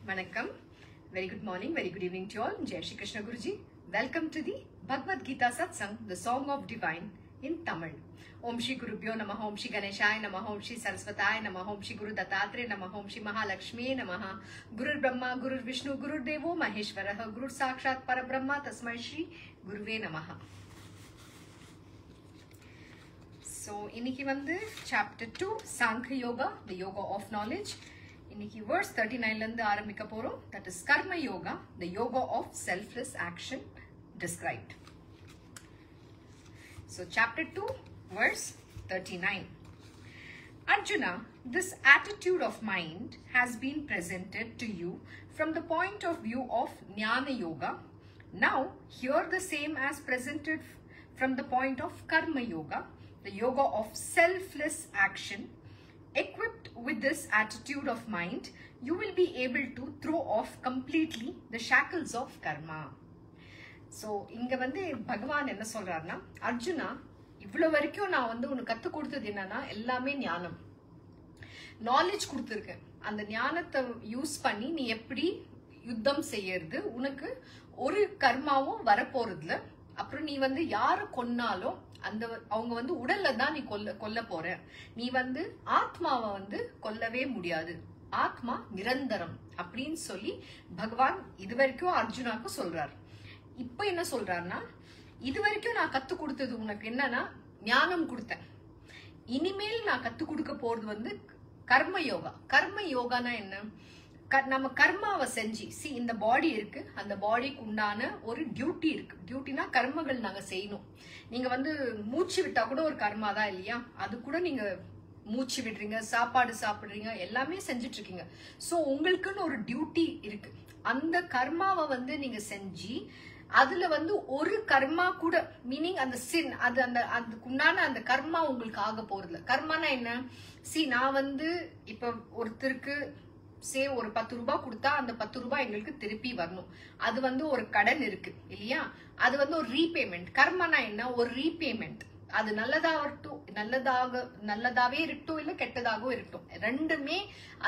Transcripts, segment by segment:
Vanakkam. Very good morning, very good evening to all. Jai Shri Krishna Guruji. Welcome to the Bhagavad Gita Satsang, the Song of Divine in Tamil. Om Shri Gurubhyo Namaha, Om Shri Ganeshaya Namaha, Om Shri Saraswataya Namaha, Om Shri Guru Dattatreya Namaha, Om Shri Mahalakshmi Namaha, Gurur Brahma, Gurur Vishnu, Gurur Devo Maheshwaraha, Gurur Sakshat Parabrahma, Tasmai Shri Guruve Namaha. So, இன்னைக்கு வந்து chapter 2 Sankhya Yoga, the yoga of knowledge. இன்னைக்கு verse 39 ல இருந்து ஆரம்பிக்க போறோம். That is Karma Yoga, the yoga of selfless action described. So, chapter 2 verse 39. Arjuna, this attitude of mind has been presented to you from the point of view of Jnana Yoga. Now, hear the same as presented from the point of Karma Yoga, the yoga of selfless action. Equipped with this attitude of mind, you will be able to throw off completely the shackles of karma. So, இங்க வந்து பகவான் என்ன சொல்றாருன்னா, அர்ஜுனா, இவ்வளவு வரைக்கும் நான் வந்து உனக்கு கத்து கொடுத்தது என்னன்னா எல்லாமே ஞானம், நாலேஜ் கொடுத்துருக்கேன். அந்த ஞானத்தை யூஸ் பண்ணி நீ எப்படி யுத்தம் செய்யறது, உனக்கு ஒரு கர்மாவும் வரப்போறதுல. அப்புறம் நீ வந்து யாரு கொன்னாலும் அந்த அவங்க வந்து உடல்ல தான் நீ கொல்ல போற. நீ வந்து ஆத்மாவை வந்து கொல்லவே முடியாது. ஆத்மா நிரந்தரம் அப்படின்னு சொல்லி பகவான் இதுவரைக்கும் அர்ஜுனாக்கு சொல்றார். இப்ப என்ன சொல்றாருன்னா, இதுவரைக்கும் நான் கத்து கொடுத்தது உனக்கு என்னன்னா ஞானம் கொடுத்தேன். இனிமேல் நான் கத்து கொடுக்க போறது வந்து கர்ம யோகா. கர்ம யோகானா என்ன? நம்ம கர்மாவை செஞ்சு இந்த பாடி இருக்கு, அந்த பாடிக்கு உண்டான ஒரு டியூட்டி இருக்கு. டியூட்டினா கர்மங்கள் நாங்க செய்யணும். நீங்க வந்து மூச்சு விட்டா கூட ஒரு கர்மா தான் இல்லையா? அது கூட நீங்க மூச்சு விடுறீங்க, சாப்பாடு சாப்பிடுறீங்க, எல்லாமே செஞ்சுட்டு இருக்கீங்க. சோ உங்களுக்குன்னு ஒரு டியூட்டி இருக்கு. அந்த கர்மாவை வந்து நீங்க செஞ்சு அதுல வந்து ஒரு கர்மா கூட, மீனிங் அந்த சின், அது அந்த அதுக்குண்டான அந்த கர்மா உங்களுக்கு ஆக போறதுல. கர்மானா என்ன? நான் வந்து இப்ப ஒருத்தருக்கு ஒரு 10 ரூபாய் கொடுத்தா அந்த 10 ரூபாய் எங்களுக்கு திருப்பி வரணும். அது வந்து ஒரு கடன் இருக்கு இல்லையா? அது வந்து ஒரு ரீபேமெண்ட். கர்மனா என்ன? ஒரு ரீபேமெண்ட். அது நல்லதாவே இருக்கட்டும், இல்ல கெட்டதாகவும் இருக்கட்டும், ரெண்டுமே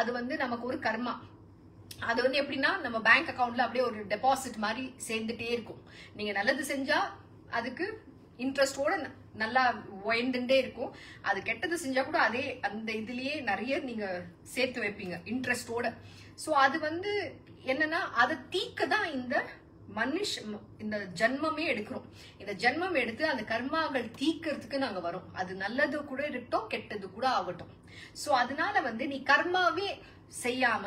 அது வந்து நமக்கு ஒரு கர்மா. அது வந்து எப்படின்னா நம்ம பேங்க் அக்கவுண்ட்ல அப்படியே ஒரு டெபாசிட் மாதிரி சேர்ந்துட்டே இருக்கும். நீங்க நல்லது செஞ்சா அதுக்கு இன்ட்ரெஸ்டோட நல்லா உயர்ந்துட்டே இருக்கும். அது கெட்டது செஞ்சா கூட அதே அந்த இதுலயே நிறைய நீங்க சேர்த்து வைப்பீங்க இன்ட்ரெஸ்டோட. சோ அது வந்து என்னன்னா அதை தீக்க தான் இந்த ஜென்மமே எடுக்கிறோம். இந்த ஜென்மம் எடுத்து அந்த கர்மாக்கள் தீக்கிறதுக்கு நாங்க வரோம். அது நல்லது கூட இருக்கட்டும், கெட்டது கூட ஆகட்டும். சோ அதனால வந்து நீ கர்மாவே செய்யாம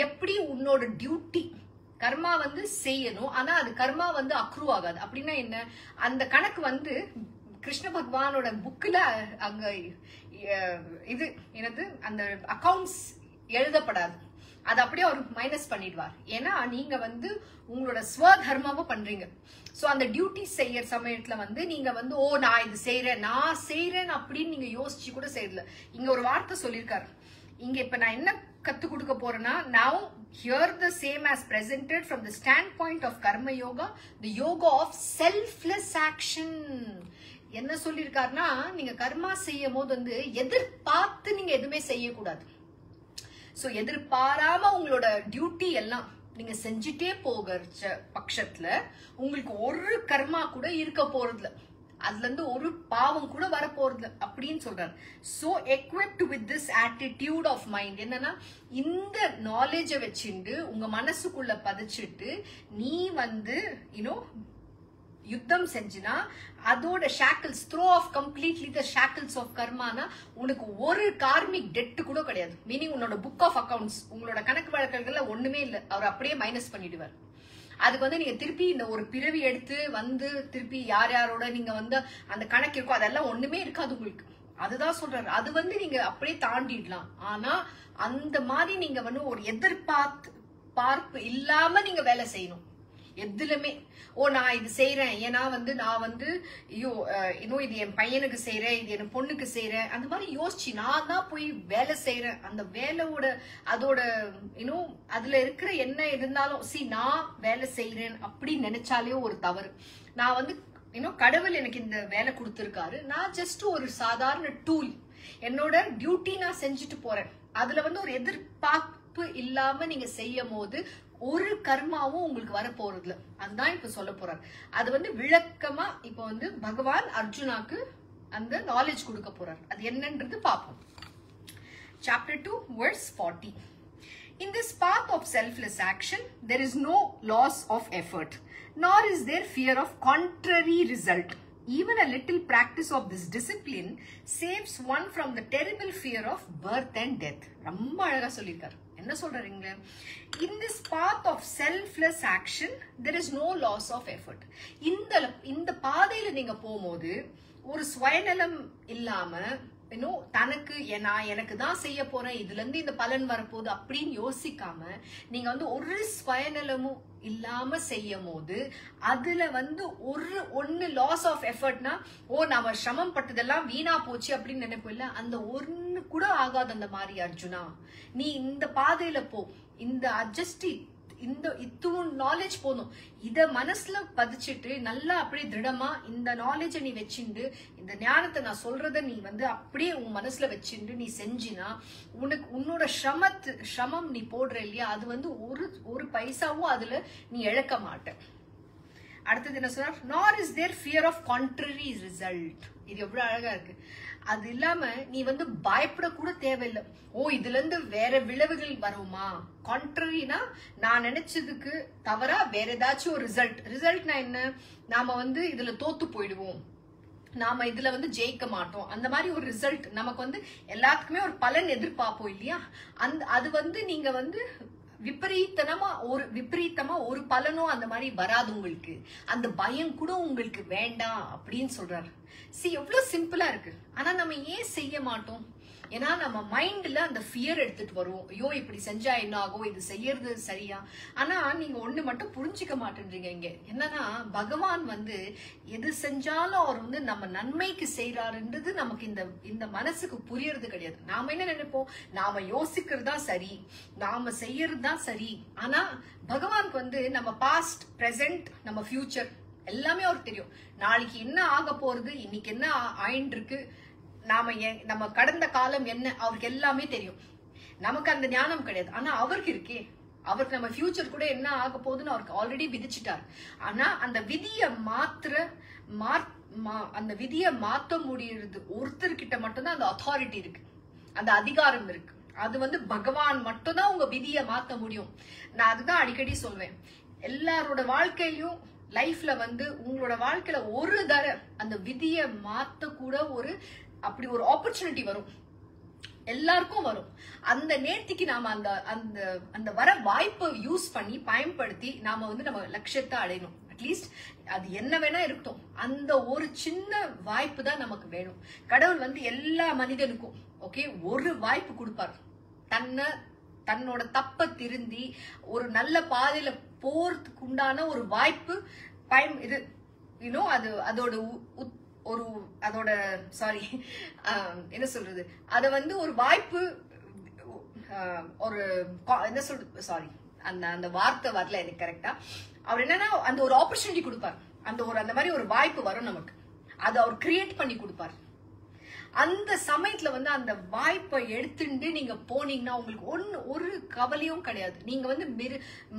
எப்படி உன்னோட டியூட்டி கர்மா வந்து செய்யணும், ஆனா அது கர்மா வந்து அக்ரூ ஆகாது. அப்படின்னா என்ன? அந்த கணக்கு வந்து கிருஷ்ண பகவானோட புக்ல அங்க இது என்னது அந்த அக்கவுண்ட்ஸ் எழுதப்படாது. அது அப்படியே அவர் மைனஸ் பண்ணிடுவார். ஏன்னா நீங்க வந்து உங்களோட ஸ்வதர்மாவை பண்றீங்க. சோ அந்த டியூட்டி செய்யற சமயத்துல வந்து நீங்க வந்து நான் இது செய்யறேன், நான் செய்யறேன் அப்படின்னு நீங்க யோசிச்சு கூட செய்யல. இங்க ஒரு வார்த்தை சொல்லியிருக்காரு. இங்க இப்ப நான் என்ன கத்து கொடுக்க போறேன்னா, now hear the same as presented from the standpoint of karma yoga, the yoga of selfless action. என்ன சொல்லிருக்காருன்னா, நீங்க கர்மா செய்யும் போது வந்து எதிர்பார்த்து நீங்க எதுவுமே செய்யக்கூடாது. சோ எதிர்பாராம உங்களோட டியூட்டி எல்லாம் நீங்க செஞ்சுட்டே போகிற பட்சத்துல உங்களுக்கு ஒரு கர்மா கூட இருக்க போறதுல, அதுல இருந்து ஒரு பாவம் கூட வர போறது அப்படின்னு சொல்றாரு. So equipped with this attitude of mind, என்னன்னா இந்த நாலேஜை வச்சுட்டு உங்க மனசுக்குள்ள பதிச்சுட்டு நீ வந்து யுத்தம் செஞ்சுனா அதோட shackles throw off completely the shackles of கர்மானா உனக்கு ஒரு கார்மிக் டெட் கூட கிடையாது. மீனிங் உன்னோட புக் ஆஃப் அக்கவுண்ட்ஸ், உங்களோட கணக்கு வழக்குகள்ல ஒண்ணுமே இல்லை, அவர் அப்படியே மைனஸ் பண்ணிடுவார். அதுக்கு வந்து நீங்க திருப்பி இந்த ஒரு பிறவி எடுத்து வந்து திருப்பி யார் யாரோட நீங்க வந்து அந்த கணக்கு இருக்கோ அதெல்லாம் ஒண்ணுமே இருக்காது உங்களுக்கு. அதுதான் சொல்றாரு. அது வந்து நீங்க அப்படியே தாண்டிடலாம். ஆனா அந்த மாதிரி நீங்க வந்து ஒரு எதிர்பார்ப்பு இல்லாம நீங்க வேலை செய்யணும். எதுலுமே நான் இது செய்யறேன், ஏன்னா வந்து நான் வந்து இன்னும் இது என் பையனுக்கு செய்யறேன், இது என் பொண்ணுக்கு செய்யறேன், அந்த மாதிரி யோசிச்சு நான் தான் போய் வேலை செய்யறேன். அந்த வேலையோட அதோட அதுல இருக்கிற என்ன இருந்தாலும் நான் வேலை செய்யறேன் அப்படின்னு நினைச்சாலே ஒரு தவறு. நான் வந்து கடவுள் எனக்கு இந்த வேலை கொடுத்திருக்காரு, நான் ஜஸ்ட் ஒரு சாதாரண டூல், என்னோட டியூட்டி நான் செஞ்சுட்டு போறேன். அதுல வந்து ஒரு தப்பு இல்லாம நீங்க செய்யும் போது ஒரு கர்மாவும் உங்களுக்கு வர போறதுல. அதுதான் இப்ப சொல்ல போறார். அது வந்து விளக்கமா இப்ப வந்து பகவான் அர்ஜுனாக்கு அந்த நாலேஜ் கொடுக்க போறார். அது என்னன்றது பார்ப்போம். Chapter 2 verse 40. In this path of selfless action, there is no loss of effort, nor is there fear of contrary result. Even a little practice of this discipline saves one from the terrible fear of birth and death. ரொம்ப அழகா சொல்லிருக்கார். என்ன சொல்றீங்க? In this path of selfless action, there is no loss of effort. இந்த பாதையில நீங்க போகும்போது ஒரு சுயநலம் இல்லாம, தனக்கு நான் எனக்கு தான் செய்ய போறேன், இதுல இருந்து இந்த பலன் வரப்போகுது அப்படின்னு யோசிக்காம நீங்க வந்து ஒரு சுயநலமும் இல்லாம செய்யும் போது அதுல வந்து ஒன்னு லாஸ் ஆஃப் எஃபர்ட்னா, நாம சிரமம் பட்டதெல்லாம் வீணா போச்சு அப்படின்னு நினைப்போம் இல்ல, அந்த ஒன்னு கூட ஆகாது. அந்த மாதிரி அர்ஜுனா, நீ இந்த பாதையில போ. இந்த அட்ஜஸ்டி இத்துவும் நாலேஜ் போதும். இத மனசுல பதிச்சுட்டு நல்லா அப்படியே திருடமா இந்த நாலேஜ நீ வச்சுண்டு, இந்த ஞானத்தை நான் சொல்றத நீ வந்து அப்படியே உன் மனசுல வச்சுண்டு நீ செஞ்சினா, உனக்கு உன்னோட சிரமம் நீ போடுற இல்லையா, அது வந்து ஒரு பைசாவும் அதுல நீ இழக்க மாட்ட. அடுத்தது என்ன சொல்றார்? nor is there fear of contrary result. இது எவ்வளவு அழகா இருக்கு. அது இல்லாம நீ வந்து பயப்பட கூட தேவையில்லை. இதுல இருந்து வேற விளைவுகள் வருமா? கான்ட்ரரினா நான் நினைச்சதுக்கு தவறா வேற ஏதாச்சும் ஒரு ரிசல்ட்னா என்ன? நாம வந்து இதுல தோத்து போயிடுவோம், நாம இதுல வந்து ஜெயிக்க மாட்டோம், அந்த மாதிரி ஒரு ரிசல்ட் நமக்கு வந்து எல்லாத்துக்குமே ஒரு பலன் எதிர்பார்ப்போம் இல்லையா? அது வந்து நீங்க வந்து விபரீதமா ஒரு பலனும் அந்த மாதிரி வராது உங்களுக்கு. அந்த பயம் கூட உங்களுக்கு வேண்டாம் அப்படின்னு சொல்றாரு. எவ்வளவு சிம்பிளா இருக்கு. ஆனா நம்ம ஏன் செய்ய மாட்டோம்? ஏன்னா நம்ம மைண்ட்ல அந்த ஃபியர் எடுத்துட்டு வருவோம். ஐயோ இப்படி செஞ்சா என்ன ஆகும், இது செய்யறது சரியா? ஆனா நீங்க ஒண்ணு மட்டும் புரிஞ்சுக்க மாட்டேன்றீங்க இங்க. என்னன்னா பகவான் வந்து எது செஞ்சாலும் அவர் வந்து நம்ம நன்மைக்கு செய்யறாருன்றது நமக்கு இந்த மனசுக்கு புரியறது கிடையாது. நாம என்ன நினைப்போம்? நாம யோசிக்கிறதா சரி, நாம செய்யறதுதான் சரி. ஆனா பகவானுக்கு வந்து நம்ம பாஸ்ட், பிரசன்ட், நம்ம ஃபியூச்சர் எல்லாமே அவருக்கு தெரியும். நாளைக்கு என்ன ஆக போறது, இன்னைக்கு என்ன ஆயிட்டு இருக்கு, நம்ம கடந்த காலம் என்ன, அவருக்கு எல்லாமே தெரியும். நமக்கு அந்த ஞானம் கிடையாது. ஆனா அவருக்கு இருக்கே. அவருக்கு நம்ம ஃபியூச்சர் கூட என்ன ஆக போகுதுன்னு அவருக்கு ஆல்ரெடி விதிச்சுட்டார். ஆனா அந்த விதியை மாத்த முடியறது ஒருத்தர்கிட்ட மட்டும்தான் அந்த அத்தாரிட்டி இருக்கு, அந்த அதிகாரம் இருக்கு. அது வந்து பகவான் மட்டும் தான் உங்க விதியை மாத்த முடியும். நான் அதுதான் அடிக்கடி சொல்வேன். எல்லாரோட வாழ்க்கையிலும் லைஃப்ல வந்து உங்களோட வாழ்க்கையில ஒரு தடவை அந்த விதியை மாத்த கூட அப்படி ஒரு ஆப்பர்ச்சுனிட்டி வரும். எல்லாருக்கும் வரும். அந்த நேர்த்திக்கு நாம அந்த வர வாய்ப்பை யூஸ் பண்ணி பயன்படுத்தி நாம வந்து நம்ம லட்சியத்தை அடையணும். அட்லீஸ்ட் அது என்ன வேணா இருக்கட்டும், அந்த ஒரு சின்ன வாய்ப்பு தான் நமக்கு வேணும். கடவுள் வந்து எல்லா மனிதனுக்கும் ஒரு வாய்ப்பு கொடுப்பார். தன்னோட தப்ப திருந்தி ஒரு நல்ல பாதையில போறதுக்கு உண்டான ஒரு வாய்ப்பு என்ன சொல்றது, அத வந்து ஒரு வாய்ப்பு, என்ன சொல்றது, அந்த வார்த்தை வரல எனக்கு கரெக்டா. அவர் என்னன்னா அந்த ஒரு ஆப்பர்ச்சுனிட்டி கொடுப்பார். அந்த மாதிரி ஒரு வாய்ப்பு வரும் நமக்கு. அதை அவர் கிரியேட் பண்ணி கொடுப்பார். அந்த சமயத்துல வந்து அந்த வாய்ப்பை எடுத்துட்டு நீங்க போனீங்கன்னா உங்களுக்கு ஒரு கவலையும் கிடையாது. நீங்க வந்து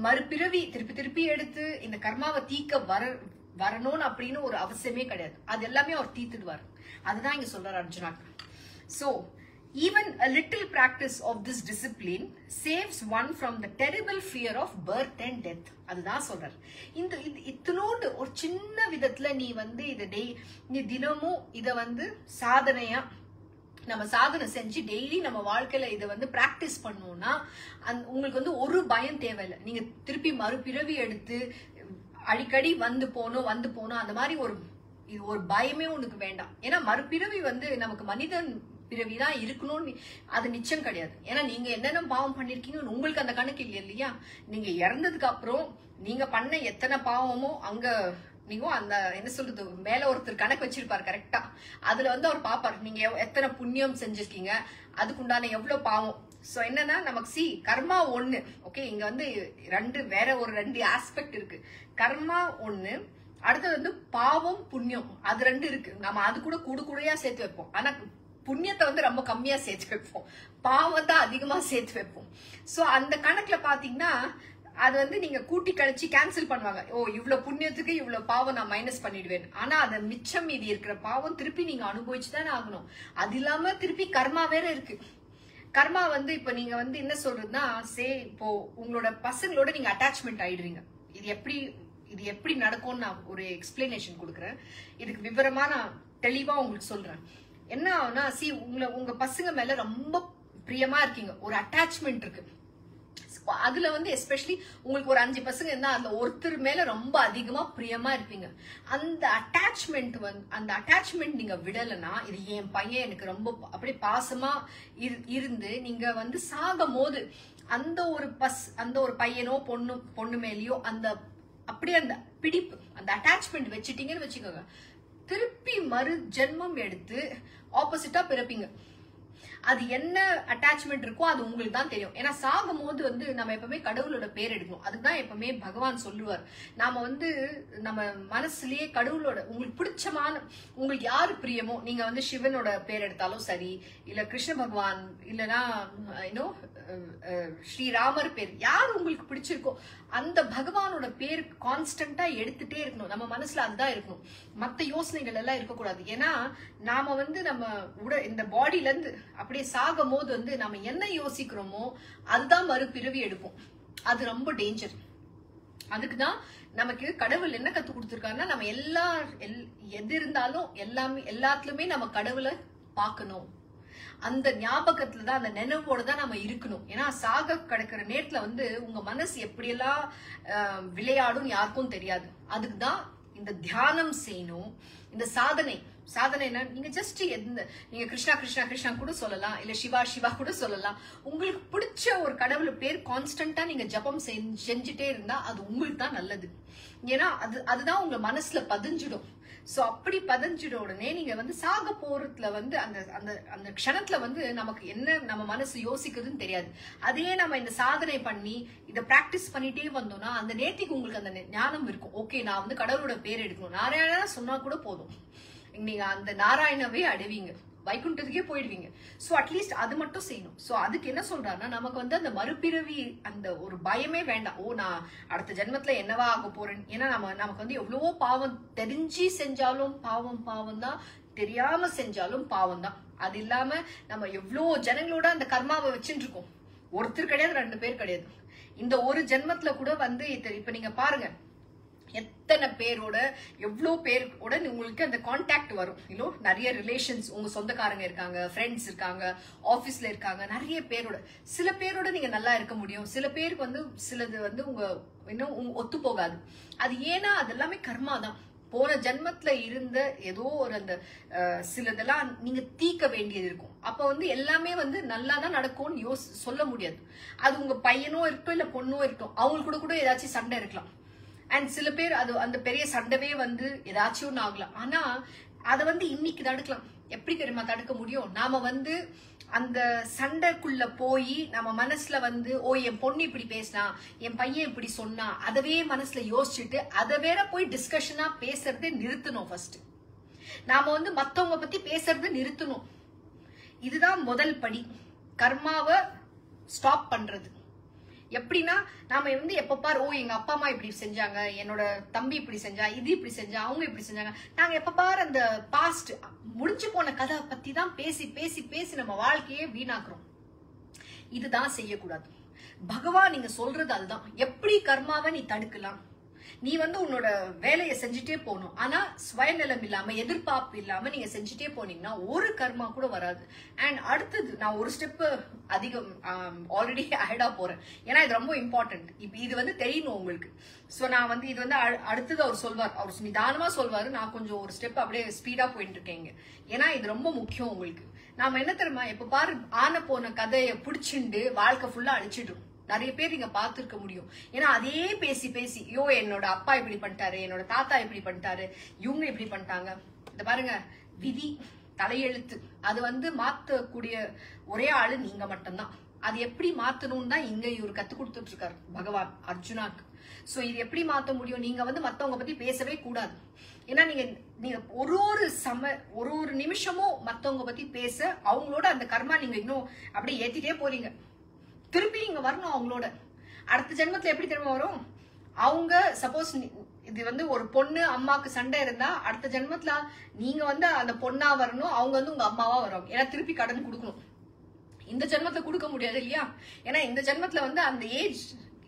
மறுபிறவி திருப்பி எடுத்து இந்த கர்மாவை தீக்க வரணும்னு அப்படின்னு ஒரு அவசியமே கிடையாது. அது எல்லாமே அவர் தீர்த்துடுவார். அதுதான் இங்க சொல்றாரு Arjuna. So even a little practice of this discipline saves one from the terrible fear of birth and death. அதுதான் சொல்றாரு. இத்தனோண்டு ஒரு சின்ன விதத்துல நீ வந்து நீ தினமும் இத வந்து சாதனையா நம்ம சாதனை செஞ்சு டெய்லி நம்ம வாழ்க்கையில இதை வந்து பிராக்டிஸ் பண்ணோம்னா உங்களுக்கு வந்து ஒரு பயம் தேவையில்லை. நீங்க திருப்பி மறுபிறவி எடுத்து அடிக்கடி வந்து போனோம் அந்த மாதிரி ஒரு பயமே உனக்கு வேண்டாம். ஏன்னா மறுபிறவி வந்து நமக்கு மனிதன் பிறவிதான் இருக்கணும்னு அது நிச்சயம் கிடையாது. ஏன்னா நீங்க என்னென்ன பாவம் பண்ணிருக்கீங்கன்னு உங்களுக்கு அந்த கணக்கு இல்லையா? நீங்க இறந்ததுக்கு அப்புறம் நீங்க பண்ண எத்தனை பாவமோ அங்க நீங்க அந்த என்ன சொல்றது மேல ஒருத்தர் கணக்கு வச்சிருப்பாரு கரெக்டா. அதுல வந்து அவர் பாப்பாரு நீங்க எத்தனை புண்ணியம் செஞ்சிருக்கீங்க, அதுக்குண்டான எவ்வளவு பாவம். சோ என்னன்னா நமக்கு கர்மா ஒண்ணு. இங்க வந்து ரெண்டு ஆஸ்பெக்ட் இருக்கு. கர்மா ஒண்ணு, அடுத்தது வந்து பாவம் புண்ணியம், அது ரெண்டு இருக்கு. நம்ம அது கூட கூடையா சேர்த்து வைப்போம். ஆனா புண்ணியத்தை வந்து ரொம்ப கம்மியா சேர்த்து வைப்போம், பாவம் தான் அதிகமா சேர்த்து வைப்போம். சோ அந்த கணக்குல பாத்தீங்கன்னா அது வந்து நீங்க கூட்டி கழிச்சு கேன்சல் பண்ணுவாங்க. ஓ இவ்வளவு புண்ணியத்துக்கு இவ்வளவு பாவம் நான் மைனஸ் பண்ணிடுவேன். ஆனா அந்த மிச்சம் மீதி இருக்கிற பாவம் திருப்பி நீங்க அனுபவிச்சுதானே ஆகணும். அது இல்லாம திருப்பி கர்மா வேற இருக்கு. கர்மா வந்து இப்ப நீங்க வந்து என்ன சொல்றதுன்னா, இப்போ உங்களோட பசங்களோட நீங்க அட்டாச்மெண்ட் ஆயிடுறீங்க. இது எப்படி நடக்கும்னு நான் ஒரு எக்ஸ்பிளனேஷன் கொடுக்குறேன். இதுக்கு விவரமா நான் தெளிவா உங்களுக்கு சொல்றேன். என்ன ஆகுனா, உங்க பசங்க மேல ரொம்ப பிரியமா இருக்கீங்க, ஒரு அட்டாச்மெண்ட் இருக்கு. அதுல வந்து எஸ்பெஷலி உங்களுக்கு ஒரு 5 பசங்க இருந்தா அதுல ஒருத்தர் மேல ரொம்ப அதிகமா பிரியமா இருப்பீங்க. அந்த அட்டாச்மெண்ட் நீங்க விடலன்னா, இது என் பையன் எனக்கு ரொம்ப அப்படியே பாசமா இருந்து நீங்க வந்து சாகும் போது அந்த ஒரு பையனோ பொண்ணு மேலயோ அப்படியே அந்த பிடிப்பு, அந்த அட்டாச்மெண்ட் வச்சுட்டீங்கன்னு வச்சுக்கோங்க, திருப்பி மறு ஜென்மம் எடுத்து ஆப்போசிட்டா பிறப்பீங்க. அது என்ன அட்டாச்மெண்ட் இருக்கோ அது உங்களுக்கு தான் தெரியும். ஏன்னா சாகும் போது வந்து நம்ம எப்பவுமே கடவுளோட பேர் எடுக்கணும். அதுதான் எப்பவுமே பகவான் சொல்லுவார். நாம வந்து நம்ம மனசுலயே கடவுளோட உங்களுக்கு பிடிச்சமான, உங்களுக்கு யாரு பிரியமோ, நீங்க வந்து சிவனோட பேர் எடுத்தாலும் சரி, இல்ல கிருஷ்ண பகவான், இல்லனா ஸ்ரீராமர் பேர், யார் உங்களுக்கு பிடிச்சிருக்கோ அந்த பகவானோட பேர் கான்ஸ்டன்டா எடுத்துட்டே இருக்கணும். நம்ம மனசுல அதுதான் இருக்கணும், மத்த யோசனைகள் எல்லாம் இருக்கக்கூடாது. ஏன்னா நாம வந்து நம்ம இந்த பாடியில இருந்து அப்படியே சாகும் போது வந்து நம்ம என்ன யோசிக்கிறோமோ அதுதான் மறுபிறவி எடுப்போம். அது ரொம்ப டேஞ்சர். அதுக்குதான் நமக்கு கடவுள் என்ன கத்து கொடுத்திருக்காருன்னா, நம்ம எது இருந்தாலும் எல்லாத்துலயுமே நம்ம கடவுளை பார்க்கணும். அந்த ஞாபகத்துல தான், அந்த நினைவோட தான் நம்ம இருக்கணும். ஏன்னா சாக கிடக்கிற நேரத்துல வந்து உங்க மனசு எப்படியெல்லாம் விளையாடும் யாருக்கும் தெரியாது. அதுக்குதான் இந்த தியானம் செய்யணும். இந்த சாதனைனா நீங்க ஜஸ்ட் நீங்க கிருஷ்ணா கிருஷ்ணா கிருஷ்ணா கூட சொல்லலாம், இல்ல சிவா சிவா கூட சொல்லலாம். உங்களுக்கு பிடிச்ச ஒரு கடவுள் பேர் கான்ஸ்டன்டா நீங்க ஜபம் செஞ்சுட்டே இருந்தா அது உங்களுக்கு தான் நல்லது. ஏன்னா அதுதான் உங்க மனசுல பதிஞ்சிடும். சோ அப்படி பதிஞ்சிட உடனே நீங்க வந்து சாக போறதுல வந்து அந்த க்ஷணத்துல வந்து நமக்கு என்ன நம்ம மனசு யோசிக்குதுன்னு தெரியாது. அதே நம்ம இந்த சாதனை பண்ணி இதை பிராக்டிஸ் பண்ணிட்டே வந்தோம்னா அந்த நேத்திக்கு உங்களுக்கு அந்த ஞானம் இருக்கும். ஓகே, நான் வந்து கடவுளோட பேர் எடுக்கணும், நாராயணா சொன்னா கூட போதும், நீங்க அந்த நாராயணவே அடைவீங்க, வைகுண்டத்துக்கே போயிடுவீங்க. சோ அட்லீஸ்ட் அது மட்டும் செய்யணும். சோ அதுக்கு என்ன சொல்றாருன்னா, நமக்கு வந்து அந்த மறுபிறவி அந்த ஒரு பயமே வேண்டாம். ஓ நான் அடுத்த ஜென்மத்துல என்னவா ஆக போறேன். ஏன்னா நமக்கு வந்து எவ்வளவோ பாவம் தெரிஞ்சு செஞ்சாலும் பாவம் தான், தெரியாம செஞ்சாலும் பாவம் தான். அது இல்லாம நம்ம எவ்வளோ ஜனங்களோட அந்த கர்மாவை வச்சுட்டு இருக்கோம். ஒருத்தர் கிடையாது, 2 பேர் கிடையாது. இந்த ஒரு ஜென்மத்துல கூட வந்து இப்ப நீங்க பாருங்க, எத்தனை பேரோட எவ்வளோ பேரோட உங்களுக்கு அந்த கான்டாக்ட் வரும். நிறைய ரிலேஷன்ஸ், உங்க சொந்தக்காரங்க இருக்காங்க, ஃப்ரெண்ட்ஸ் இருக்காங்க, ஆபீஸ்ல இருக்காங்க, நிறைய பேரோட. சில பேரோட நீங்க நல்லா இருக்க முடியும், சில பேருக்கு வந்து சிலது வந்து உங்க ஒத்து போகாது. அது ஏன்னா அது எல்லாமே கர்மா தான். போன ஜென்மத்துல இருந்த ஏதோ ஒரு அந்த சிலதெல்லாம் நீங்க தீக்க வேண்டியது இருக்கும். அப்ப வந்து எல்லாமே வந்து நல்லா தான் நடக்கும்னு சொல்ல முடியாது. அது உங்க பையனோ இருக்கட்டும் இல்ல பொண்ணோ இருக்கட்டும், அவங்களுக்கு கூட ஏதாச்சும் சண்டை இருக்கலாம். அண்ட் சில பேர் அந்த பெரிய சண்டவே வந்து ஏதாச்சும் ஒண்ணு ஆகலாம். ஆனா அதை வந்து இன்னைக்கு தடுக்கலாம். எப்படி தெரியுமா தடுக்க முடியும்? நாம வந்து அந்த சண்டைக்குள்ள போய் நம்ம மனசுல வந்து ஓ என் பொண்ணு இப்படி பேசினா, என் பையன் இப்படி சொன்னா, அதவே மனசுல யோசிச்சுட்டு அதை வேற போய் டிஸ்கஷனா பேசுறதே நிறுத்தணும். ஃபர்ஸ்ட் நாம வந்து மத்தவங்க பத்தி பேசுறது நிறுத்தணும். இதுதான் முதல் படி, கர்மாவை ஸ்டாப் பண்றது. எப்படின்னா நாம வந்து எப்ப பாரு ஓ எங்க அப்பா அம்மா இப்படி செஞ்சாங்க, என்னோட தம்பி இப்படி செஞ்சா, இது இப்படி செஞ்சா, அவங்க இப்படி செஞ்சாங்க, நாங்க எப்ப பாரு அந்த பாஸ்ட் முடிஞ்சு போன கதை பத்தி தான் பேசி பேசி பேசி நம்ம வாழ்க்கையே வீணாக்குறோம். இதுதான் செய்யக்கூடாது. பகவான் நீங்க சொல்றது அதுதான். எப்படி கர்மாவை நீ தடுக்கலாம்? நீ வந்து உன்னோட வேலையை செஞ்சுட்டே போகணும். ஆனா சுயநலம் இல்லாம, எதிர்பார்ப்பு இல்லாம நீங்க செஞ்சுட்டே போனீங்கன்னா ஒரு கர்மா கூட வராது. அண்ட் அடுத்தது நான் ஒரு ஸ்டெப் அதிகம் ஆல்ரெடி ஆடா போறேன். ஏன்னா இது ரொம்ப இம்பார்ட்டன்ட். இப்ப இது வந்து தெரியணும் உங்களுக்கு. சோ நான் வந்து இது வந்து அடுத்தது அவர் சொல்வார், அவர் நிதானமா சொல்வாரு. நான் கொஞ்சம் ஒரு ஸ்டெப் அப்படியே ஸ்பீடா போயிட்டு இருக்கேங்க. ஏன்னா இது ரொம்ப முக்கியம் உங்களுக்கு. நாம என்ன தெரியுமா, எப்ப பாரு ஆன போன கதையை புடிச்சுண்டு வாழ்க்கை ஃபுல்லா அழிச்சிடும். நிறைய பேர் நீங்க பாத்துருக்க முடியும். ஏன்னா அதே பேசி பேசி ஐயோ என்னோட அப்பா இப்படி பண்ணிட்டாரு, என்னோட தாத்தா இப்படி பண்ணிட்டாரு, இவங்க இப்படி பண்ணிட்டாங்க. இந்த பாருங்க, விதி தலையெழுத்து. அது வந்து மாத்தக்கூடிய ஒரே ஆளு நீங்க மட்டும்தான். அது எப்படி மாத்தணும்னு தான் இங்க இவர் கத்து கொடுத்துட்டு இருக்காரு பகவான் அர்ஜுனாக்கு. சோ இது எப்படி மாத்த முடியும்? நீங்க வந்து மத்தவங்க பத்தி பேசவே கூடாது. ஏன்னா நீங்க ஒரு நிமிஷமும் மத்தவங்க பத்தி பேச அவங்களோட அந்த கர்மா நீங்க இன்னும் அப்படியே ஏத்திட்டே போறீங்க. திருப்பி இங்க வரணும் அவங்களோட. அடுத்த ஜென்மத்துல எப்படி திரும்ப வரும்? அவங்க சப்போஸ் இது வந்து ஒரு பொண்ணு அம்மாக்கு சண்டை இருந்தா அடுத்த ஜென்மத்துல நீங்க வந்து அந்த பொண்ணா வரணும், அவங்க வந்து உங்க அம்மாவா வருவாங்க. ஏன்னா திருப்பி கடன் கொடுக்கணும். இந்த ஜென்மத்துல கொடுக்க முடியாது இல்லையா? ஏன்னா இந்த ஜென்மத்துல வந்து அந்த ஏஜ்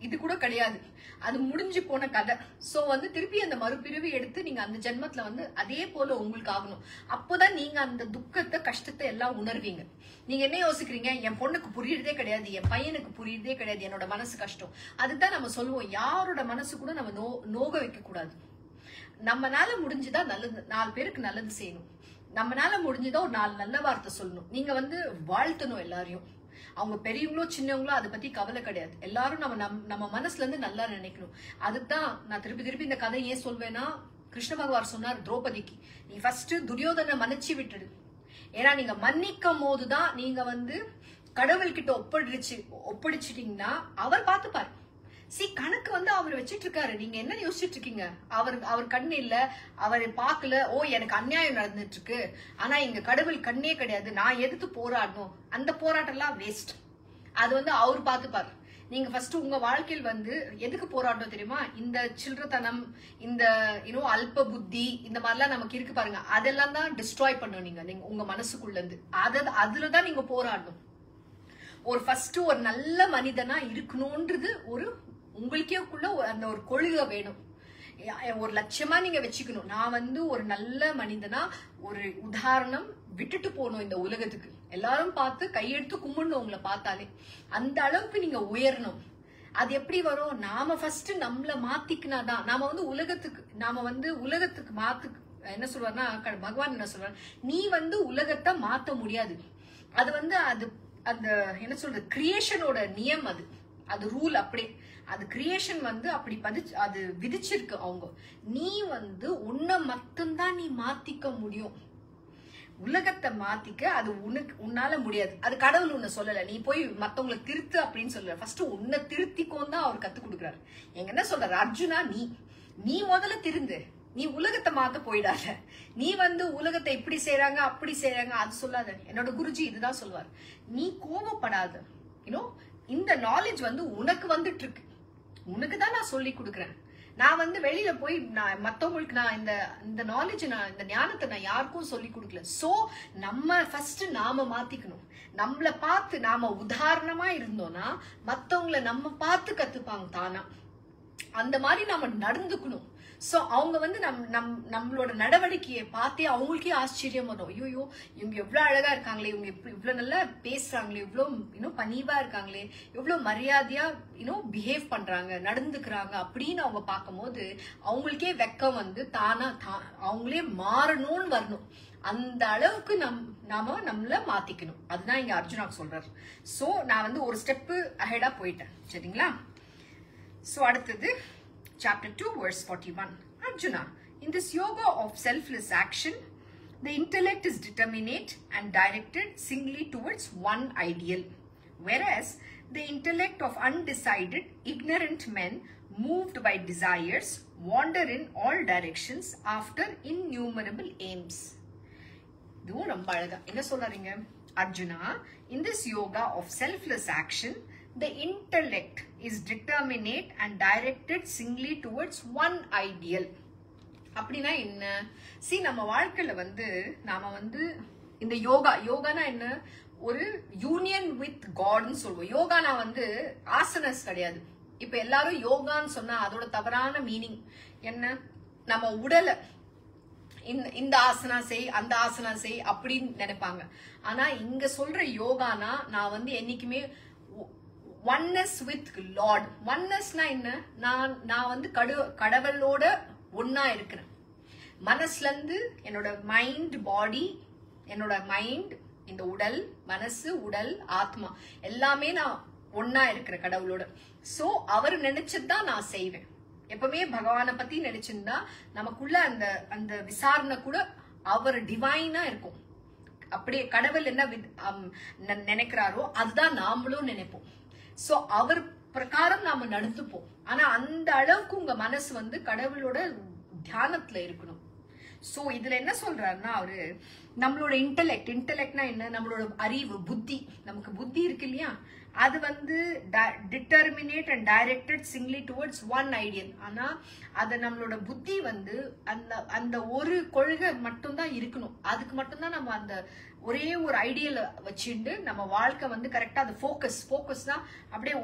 இது கூட கிடையாது, அது முடிஞ்சு போன கதை. சோ வந்து திருப்பி அந்த மறுபிறவி எடுத்து நீங்க அந்த ஜென்மத்துல வந்து அதே போல உங்களுக்கு ஆகணும். அப்போதான் நீங்க அந்த துக்கத்தை கஷ்டத்தை எல்லாம் உணர்வீங்க. நீங்க என்ன யோசிக்கிறீங்க? என் பொண்ணுக்கு புரியுறதே கிடையாது, என் பையனுக்கு புரியுறதே கிடையாது, என்னோட மனசு கஷ்டம். அதுதான் நம்ம சொல்லுவோம், யாரோட மனசு கூட நம்ம நோக வைக்க கூடாது. நம்மனால முடிஞ்சுதான் நல்லது, 4 பேருக்கு நல்லது செய்யணும். நம்மனால முடிஞ்சுதான் ஒரு 4 நல்ல வார்த்தை சொல்லணும். நீங்க வந்து வாழ்த்தணும் எல்லாரையும். அவங்க பெரியவங்களோ சின்னவங்களோ அதை பத்தி கவலை கிடையாது. எல்லாரும் நம்ம மனசுல இருந்து நல்லா நினைக்கணும். அதுதான் நான் திருப்பி இந்த கதை ஏன் சொல்வேன்னா, கிருஷ்ண பகவான் சொன்னார் திரௌபதிக்கு, நீ ஃபர்ஸ்ட் துரியோதனை மன்னிச்சு விட்டுடு. ஏன்னா நீங்க மன்னிக்கும் போதுதான் நீங்க வந்து கடவுள்கிட்ட ஒப்படைச்சிட்டீங்கன்னா அவர் பார்த்துப்பாரு. கணக்கு வந்து அவர் வச்சிட்டு இருக்காரு. நீங்க என்ன யோசிச்சுட்டு இருக்கீங்க? அவர் கண்ணு இல்ல, அவர் பாக்கல. ஓ எனக்கு அநியாயம் நடந்துட்டு இருக்கு, ஆனா இங்க கடவுள் கண்ணே கிடையாது, நான் எதுக்கு போராடணும்? அந்த போராட்டம் எல்லாம் வேஸ்ட். அது வந்து அவர் பார்த்துப்பாரு. நீங்க ஃபர்ஸ்ட் உங்க வாழ்க்கையில் வந்து எதுக்கு போராடணும் தெரியுமா? இந்த சில்லறத்தனம், இந்த அல்ப புத்தி, இந்த மாதிரிலாம் நமக்கு இருக்கு பாருங்க, அதெல்லாம் தான் டிஸ்ட்ராய் பண்ணணும். நீங்க உங்க மனசுக்குள்ள இருந்து அதுலதான் நீங்க போராடணும். ஃபர்ஸ்ட் ஒரு நல்ல மனிதனா இருக்கணும்ன்றது உங்களுக்கேக்குள்ள அந்த ஒரு கொள்கை வேணும். ஒரு லட்சியமா நீங்க வச்சுக்கணும். நான் வந்து ஒரு நல்ல மனிதனா ஒரு உதாரணம் விட்டுட்டு போகணும் இந்த உலகத்துக்கு. எல்லாரும் பார்த்து கையெடுத்து கும்பிடணும் உங்களை பார்த்தாலே. அந்த அளவுக்கு நீங்க உயரணும். அது எப்படி வரும்? நாம ஃபர்ஸ்ட் நம்மள மாத்திக்கினாதான். நாம வந்து உலகத்துக்கு என்ன சொல்றாருன்னா, பகவான் என்ன சொல்றாரு, நீ வந்து உலகத்தை மாத்த முடியாது. அது வந்து அந்த என்ன சொல்றது, கிரியேஷனோட நியம், அது ரூல். அப்படியே அது கிரியேஷன் வந்து அப்படி அது விதிச்சிருக்கு அவங்க. நீ வந்து உன்னை மட்டும்தான் நீ மாத்திக்க முடியும். உலகத்தை மாத்திக்க அது உன்னால முடியாது. அது கடவுள் உன்னை சொல்லல, நீ போய் மத்தவங்களை திருத்து அப்படின்னு சொல்லல. ஃபர்ஸ்ட் உன்னை திருத்திக்கோன்னு தான் அவர் கத்து கொடுக்குறாரு. எங்க என்ன சொல்றாரு, அர்ஜுனா நீ முதல்ல திருந்து, நீ உலகத்தை மாத்த போயிடாத. நீ வந்து உலகத்தை இப்படி செய்யறாங்க அப்படி செய்யறாங்க அது சொல்லாத. என்னோட குருஜி இதுதான் சொல்வார், நீ கோபப்படாத. இந்த நாலேஜ் வந்து உனக்கு வந்துட்டு இருக்கு, உனக்கு தான் நான் சொல்லி கொடுக்குறேன். நான் வந்து வெளியில போய் மத்தவங்களுக்கு நான் இந்த நாலேஜ், இந்த ஞானத்தை நான் யாருக்கும் சொல்லி கொடுக்கல. சோ நம்ம ஃபர்ஸ்ட் நாம மாத்திக்கணும். நம்மள பார்த்து நாம உதாரணமா இருந்தோம்னா மத்தவங்களை நம்ம பார்த்து கத்துப்பாங்க தானா. அந்த மாதிரி நாம நடந்துக்கணும். சோ அவங்க வந்து நம்மளோட நடவடிக்கையை பார்த்தே அவங்களுக்கே ஆச்சரியம் வரும். ஐயோ இவங்க எவ்வளவு அழகா இருக்காங்களே, இவங்க இவ்வளவு நல்லா பேசுறாங்களே, இவ்வளவு பணிவா இருக்காங்களே, எவ்வளவு மரியாதையா பிஹேவ் பண்றாங்க, நடந்துக்கிறாங்க அப்படின்னு அவங்க பார்க்கும் போது அவங்களுக்கே வெக்கம் வந்து தானா அவங்களே மாறணும்னு வரணும். அந்த அளவுக்கு நம்மள மாத்திக்கணும். அதுதான் இங்க அர்ஜுனாக்கு சொல்றாரு. சோ நான் வந்து ஒரு ஸ்டெப் அஹெடா போயிட்டேன். சரிங்களா? சோ அடுத்தது Chapter 2 verse 41. Arjuna, in this yoga of selfless action, the intellect is determinate and directed singly towards one ideal, whereas the intellect of undecided, ignorant men moved by desires wander in all directions after innumerable aims. இதுவும் ரொம்ப அழகா என்ன சொல்றீங்க? Arjuna, in this yoga of selfless action, the intellect is determinate and directed singly towards one ideal. அப்படின்னா என்ன? நம்ம வாழ்க்கையில வந்து நாம வந்து இந்த யோகானா என்ன? ஒரு யூனியன் வித் காட்னு சொல்லுவோம். யோகானா வந்து ஆசனஸ் கிடையாது. இப்ப எல்லாரும் யோகான்னு சொன்னா அதோட தவறான மீனிங் என்ன? நம்ம உடலை இந்த ஆசனா செய், அந்த ஆசனா செய் அப்படின்னு நினைப்பாங்க. ஆனா இங்க சொல்ற யோகானா நான் வந்து என்னைக்குமே ஒன்னஸ் வித் லார்ட். ஒன்னஸ்னா என்ன? நான் வந்து கடவுளோட ஒன்னா இருக்கிறேன். மனசுல இருந்து என்னோட மைண்ட், பாடி, என்னோட மைண்ட், இந்த உடல், மனசு, உடல், ஆத்மா எல்லாமே நான் ஒன்னா இருக்கிற கடவுளோட. சோ அவர் நினைச்சதுதான் நான் செய்வேன். எப்பவுமே பகவானை பத்தி நினைச்சிருந்தா நமக்குள்ள அந்த விசாரணை கூட அவர் டிவைனா இருக்கும். அப்படியே கடவுள் என்ன நினைக்கிறாரோ அதுதான் நாமளும் நினைப்போம். சோ அவர் பிரகாரம் நாம நடந்துப்போம். ஆனா அந்த அளவுக்கு உங்க மனசு வந்து கடவுளோட தியானத்துல இருக்கணும். சோ இதுல என்ன சொல்றாருன்னா அவரு நம்மளோட இன்டெலெக்ட்னா என்ன, நம்மளோட அறிவு புத்தி, நமக்கு புத்தி இருக்கு இல்லையா, அது வந்து determinate and directed சிங்லி towards one ideal. ஆனா அத நம்மளோட புத்தி வந்து அந்த ஒரு கொள்கை மட்டும்தான் இருக்கணும். அதுக்கு மட்டும்தான் நம்ம அந்த ஒரே ஒரு ஐடியல வச்சுட்டு நம்ம வாழ்க்கை வந்து கரெக்டா அந்த ஃபோக்கஸ் தான் அப்படியே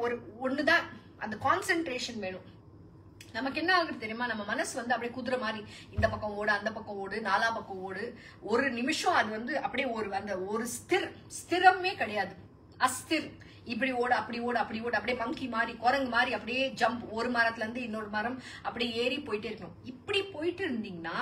ஒண்ணுதான், அந்த கான்சென்ட்ரேஷன் வேணும். நமக்கு என்ன ஆகுது தெரியுமா, நம்ம மனசு வந்து அப்படியே குதிரை மாதிரி இந்த பக்கம் ஓடு அந்த பக்கம் ஓடு நாலா பக்கம் ஓடு. ஒரு நிமிஷம் அது வந்து அப்படியே அந்த ஒரு ஸ்திரமே கிடையாது, அஸ்திர். இப்படி ஓடு அப்படி ஓடு அப்படி ஓடு, அப்படியே மங்கி மாதிரி குரங்கு மாதிரி அப்படியே ஜம்ப், ஒரு மரத்துல இருந்து இன்னொரு மரம் அப்படியே ஏறி போயிட்டே இருக்கணும். இப்படி போயிட்டு இருந்தீங்கன்னா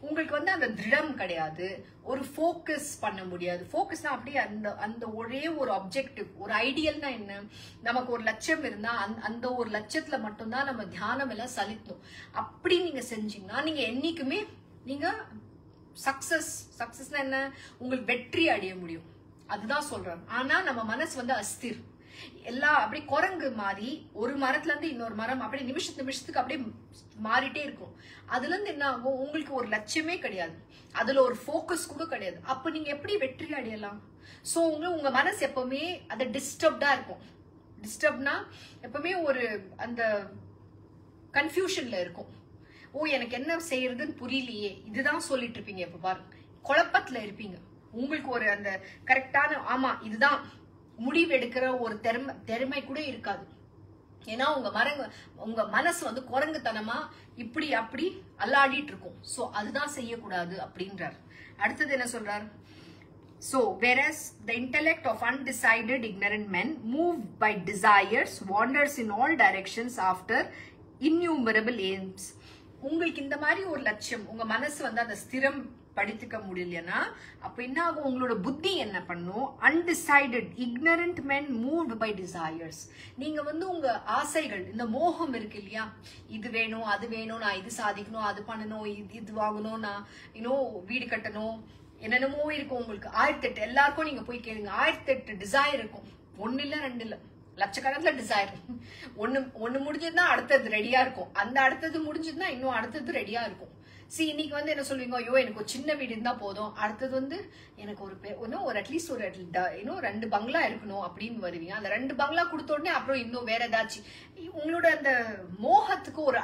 உங்களுக்கு வந்து அந்த திருடம் கிடையாது, ஒரு ஃபோக்கஸ் பண்ண முடியாது. ஃபோக்கஸ்னா அப்படியே அந்த ஒரே ஒரு ஆப்ஜெக்டிவ், ஒரு ஐடியல்னா என்ன, நமக்கு ஒரு லட்சியம் இருந்தா அந்த ஒரு லட்சியத்துல மட்டும்தான் நம்ம தியானம் எல்லாம் செலுத்தணும். அப்படி நீங்க செஞ்சீங்கன்னா நீங்க என்னைக்குமே நீங்க சக்சஸ்னா என்ன, உங்களுக்கு வெற்றி அடைய முடியும். அதுதான் சொல்றேன். ஆனா நம்ம மனசு வந்து அஸ்திர், எல்லாம் அப்படியே குரங்கு மாதிரி ஒரு மரத்துல இருந்து இன்னொரு மரம் அப்படியே நிமிஷத்துக்கு அப்படியே மாறிட்டே இருக்கும். அதுல இருந்து என்ன ஆகும், உங்களுக்கு ஒரு லட்சியமே கிடையாது, அதுல ஒரு ஃபோக்கஸ் கூட கிடையாது. அப்ப நீங்க எப்படி வெற்றி அடையலாம்? சோ உங்க மனசு எப்பவுமே அது டிஸ்டர்ப்டா இருக்கும். டிஸ்டர்ப்னா எப்பவுமே ஒரு அந்த கன்ஃபியூஷன்ல இருக்கும். எனக்கு என்ன செய்யறதுன்னு புரியலையே, இதுதான் சொல்லிட்டு இருப்பீங்க. இப்ப பாருங்க, குழப்பத்துல இருப்பீங்க. உங்களுக்கு ஒரு அந்த கரெக்டான ஆமா இதுதான் முடிவு எடுக்கிற ஒரு திறமை கூட இருக்காது. ஏன்னா உங்க மனசு வந்து குரங்குத்தனமா இப்படி அப்படி அல்லாடிட்டு இருக்கும். சோ அதுதான் செய்யக்கூடாது அப்படின்றார். அடுத்தது என்ன சொல்றார்? So whereas the intellect of undecided ignorant men moved by desires wanders in all directions after innumerable aims. உங்களுக்கு இந்த மாதிரி ஒரு லட்சியம், உங்க மனசு வந்து அந்த ஸ்திரம் படித்துக்க முடியலன்னா அப்ப என்ன ஆகும், உங்களோட புத்தி என்ன பண்ணும், undecided ignorant men moved by desires. நீங்க வந்து உங்க ஆசைகள், இந்த மோகம் இருக்கு இல்லையா, இது வேணும் அது வேணும், நான் இது சாதிக்கணும் அது பண்ணணும் இது வாங்கணும், நான் இன்னும் வீடு கட்டணும், என்னென்னமோ இருக்கும் உங்களுக்கு. 1008 எல்லாருக்கும் நீங்க போய் கேளுங்க, 1008 டிசைர் இருக்கும். 1 இல்ல 2 இல்ல, லட்சக்கணக்குல டிசைர். ஒண்ணு முடிஞ்சதுன்னா அடுத்தது ரெடியா இருக்கும், அந்த அடுத்தது முடிஞ்சதுன்னா இன்னும் அடுத்தது ரெடியா இருக்கும். இன்னைக்கு வந்து என்ன சொல்வீங்க, ஐயோ எனக்கு ஒரு சின்ன வீடு இருந்தா போதும், அடுத்தது வந்து எனக்கு ஒரு அட்லீஸ்ட் ஒரு 2 பங்களா இருக்கணும் அப்படின்னு வருவீங்க. அந்த 2 பங்களா கொடுத்த உடனே அப்புறம் இன்னும் வேற ஏதாச்சும் உங்களோட அந்த மோகத்துக்கு ஒரு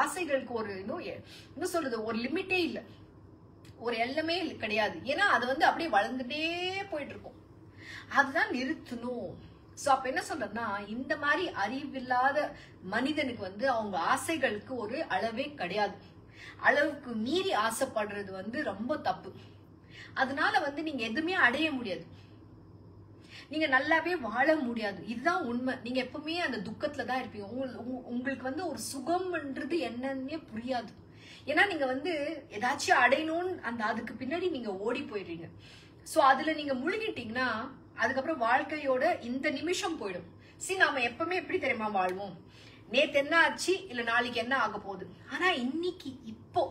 ஆசைகளுக்கு ஒரு இன்னும் சொல்றது ஒரு லிமிட்டே இல்ல, ஒரு எல்லமே கிடையாது. ஏன்னா அது வந்து அப்படியே வளர்ந்துட்டே போயிட்டு இருக்கும். அதுதான் நிறுத்தணும். சோ அப்ப என்ன சொல்றதுன்னா, இந்த மாதிரி அறிவில்லாத மனிதனுக்கு வந்து அவங்க ஆசைகளுக்கு ஒரு அளவே கிடையாது. அளவுக்கு மீறி ஆசைப்படுறது வந்து ரொம்ப தப்பு. அதனால வந்து நீங்க எதுவுமே அடைய முடியாது, நீங்க நல்லாவே வாழ முடியாது. இதுதான் உண்மை. நீங்க எப்பவுமே அந்த துக்கத்துல தான் இருப்பீங்க. உங்களுக்கு வந்து ஒரு சுகம்ன்றது என்னன்னே புரியாது. ஏன்னா நீங்க வந்து ஏதாச்சும் அடையணும்னு அதுக்கு பின்னாடி நீங்க ஓடி போயிடுறீங்க. சோ அதுல நீங்க முழுகிட்டீங்கன்னா அதுக்கப்புறம் வாழ்க்கையோட இந்த நிமிஷம் போயிடும். நாம எப்பவுமே எப்படி தெரியுமா வாழ்வோம், நேத்து என்ன ஆச்சு இல்ல நாளைக்கு என்ன ஆக போகுது. ஆனா இன்னைக்கு இப்போ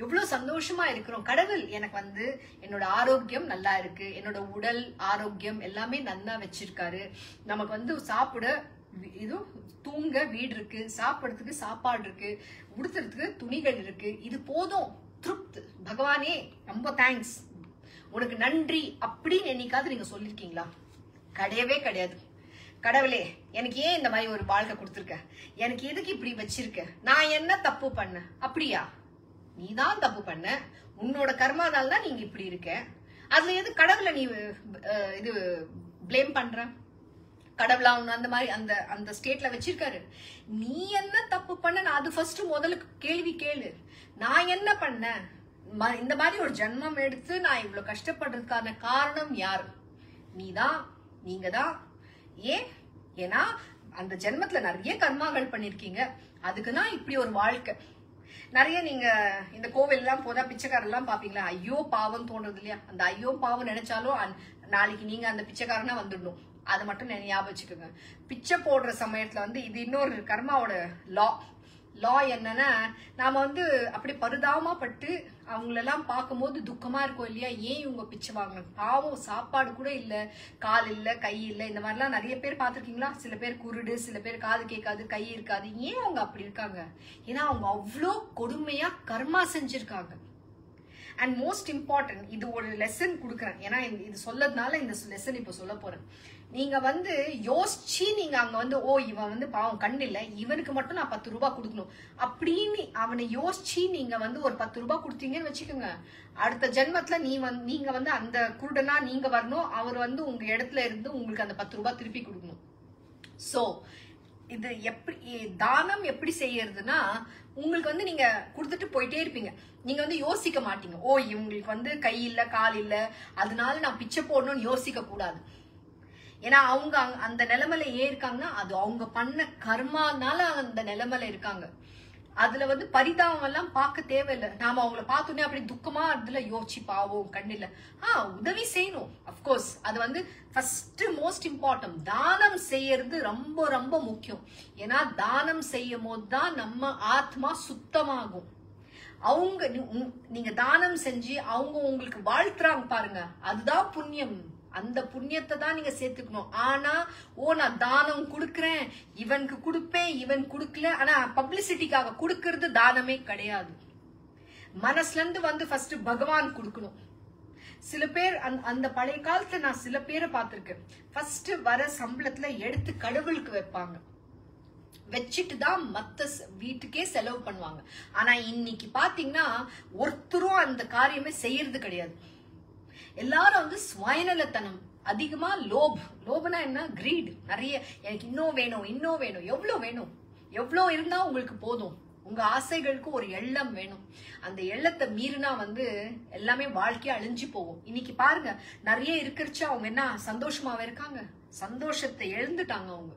எவ்வளவு சந்தோஷமா இருக்கிறோம். கடவுள் எனக்கு வந்து என்னோட ஆரோக்கியம் நல்லா இருக்கு, என்னோட உடல் ஆரோக்கியம் எல்லாமே நல்லா வச்சிருக்காரு. நமக்கு வந்து சாப்பிட தூங்க வீடு இருக்கு, சாப்பிடறதுக்கு சாப்பாடு இருக்கு, உடுத்துறதுக்கு துணிகள் இருக்கு. இது போதும், திருப்தி. பகவானே ரொம்ப தேங்க்ஸ், உனக்கு நன்றி அப்படின்னு என்னைக்காவது நீங்க சொல்லிருக்கீங்களா? கிடையவே கிடையாது. கடவுளே எனக்கு ஏன் இந்த மாதிரி ஒரு வாழ்க்கை கொடுத்துருக்க, எனக்கு எதுக்கு இப்படி வச்சிருக்க, நான் என்ன தப்பு பண்ண? அப்படியா? நீதான் தப்பு பண்ண, உன்னோட கர்மானால தான் நீங்க இப்படி இருக்க. அதுல எது கடவுளை நீ இது பிளேம் பண்ற? கடவுளா அந்த மாதிரி அந்த ஸ்டேட்ல வச்சிருக்காரு. நீ என்ன தப்பு பண்ண? நான் அது ஃபர்ஸ்ட் முதல்ல கேள்வி கேளு. நான் என்ன பண்ண? இந்த மாதிரி ஒரு ஜென்மம் எடுத்து நான் இவ்வளவு கஷ்டப்படுறதுக்கான காரணம் யாரு? நீதான், நீங்க தான். ஏன்னா அந்த ஜென்மத்துல நிறைய கர்மாக்கள் பண்ணிருக்கீங்க, அதுக்குதான் இப்படி ஒரு வாழ்க்கை. நிறைய நீங்க இந்த கோவில் எல்லாம் போதா பிச்சைக்காரர் எல்லாம் பாப்பீங்களா, ஐயோ பாவம் தோன்றது இல்லையா? அந்த ஐயோ பாவம் நினைச்சாலும் நாளைக்கு நீங்க அந்த பிச்சைக்காரனா வந்துடணும். அதை மட்டும் ஞாபகம் வச்சுக்கோங்க. பிச்சை போடுற சமயத்துல வந்து இது இன்னொரு கர்மாவோட லா என்னன்னா, நாம வந்து அப்படி பரிதாபமா பட்டு அவங்களெல்லாம் பார்க்கும்போது துக்கமா இருக்கும் இல்லையா? ஏன் இவங்க பிச்சை வாங்கணும்? பாவம், சாப்பாடு கூட இல்ல, கால் இல்ல, கை இல்ல. இந்த மாதிரிலாம் நிறைய பேர் பார்த்துருக்கீங்களா? சில பேர் குருடு, சில பேர் காது கேட்காது, கை இருக்காது. ஏன் அவங்க அப்படி இருக்காங்க? ஏன்னா அவங்க அவ்வளோ கொடுமையா கர்மா செஞ்சிருக்காங்க. அண்ட் மோஸ்ட் இம்பார்ட்டன்ட், இது ஒரு லெசன் கொடுக்குறேன். ஏன்னா இது சொல்லதுனால இந்த லெசன் இப்போ சொல்ல போறேன். நீங்க வந்து யோசிச்சு நீங்க அங்க வந்து, ஓ இவன் வந்து பாவம் கண் இல்ல, இவனுக்கு மட்டும் நான் 10 ரூபாய் கொடுக்கணும் அப்படின்னு அவனை யோசிச்சு நீங்க வந்து ஒரு 10 ரூபாய் கொடுத்தீங்கன்னு வச்சுக்கோங்க, அடுத்த ஜென்மத்துல நீங்க வந்து அந்த குருடனா நீங்க வரணும், அவர் வந்து உங்க இடத்துல இருந்து உங்களுக்கு அந்த 10 ரூபாய் திருப்பி கொடுக்கணும். சோ இது எப்படி தானம் எப்படி செய்யறதுன்னா, உங்களுக்கு வந்து நீங்க கொடுத்துட்டு போயிட்டே இருப்பீங்க. நீங்க வந்து யோசிக்க மாட்டீங்க, ஓ இவங்களுக்கு வந்து கை இல்ல, கால் இல்ல, அதனால நான் பிச்சை போடணும்னு யோசிக்க கூடாது. ஏன்னா அவங்க அந்த நிலைமையில ஏன் இருக்காங்கன்னா, அது அவங்க பண்ண கர்மானால அந்த நிலைமையில இருக்காங்க. அதுல வந்து பரிதாபம் எல்லாம் பார்க்க தேவையில்லை. நாம அவங்கள பார்த்தோன்னே அப்படி துக்கமா அதுல யோசிச்சு பாவோம் கண்ணில்ல. உதவி செய்யணும், அப்கோர்ஸ். அது வந்து ஃபர்ஸ்ட் மோஸ்ட் இம்பார்ட்டன்ட். தானம் செய்யறது ரொம்ப ரொம்ப முக்கியம். ஏன்னா தானம் செய்யும் போதுதான் நம்ம ஆத்மா சுத்தமாகும். அவங்க நீங்க தானம் செஞ்சு அவங்க உங்களுக்கு வாழ்த்துறாங்க பாருங்க, அதுதான் புண்ணியம். அந்த புண்ணியத்தை தான் நீங்க சேர்த்துக்கணும். ஆனா நான் தானம் கொடுக்கறேன், இவனுக்கு கொடுப்பேன், இவன் கொடுக்கல, ஆனா பப்ளிசிட்டிக்காக கொடுக்கறது தானமே கிடையாது. மனசுல இருந்து வந்து ஃபர்ஸ்ட் பகவான் கொடுக்கணும். சில பேர் அந்த பழைய காலத்துல நான் சில பேரை பார்த்திருக்கேன், ஃபர்ஸ்ட் வர சம்பளத்துல எடுத்து கடவுளுக்கு வைப்பாங்க, வச்சுட்டு தான் மத்த வீட்டுக்கே செலவு பண்ணுவாங்க. ஆனா இன்னைக்கு பாத்தீங்கன்னா ஒருத்தரும் அந்த காரியமே செய்யறது கிடையாது. எல்லாரும் வந்து சுயநலத்தனம் அதிகமா, லோபனா என்ன, கிரீட். நிறைய எனக்கு இன்னும் வேணும், இன்னும் வேணும். எவ்வளவு வேணும்? எவ்வளவு இருந்தா உங்களுக்கு போதும்? உங்க ஆசைகளுக்கு ஒரு எண்ணம் வேணும். அந்த எண்ணத்தை மீறினா வந்து எல்லாமே வாழ்க்கையா அழிஞ்சு போகும். இன்னைக்கு பாருங்க, நிறைய இருக்கிறச்சு அவங்க என்ன சந்தோஷமாவே இருக்காங்க? சந்தோஷத்தை எழுந்துட்டாங்க அவங்க.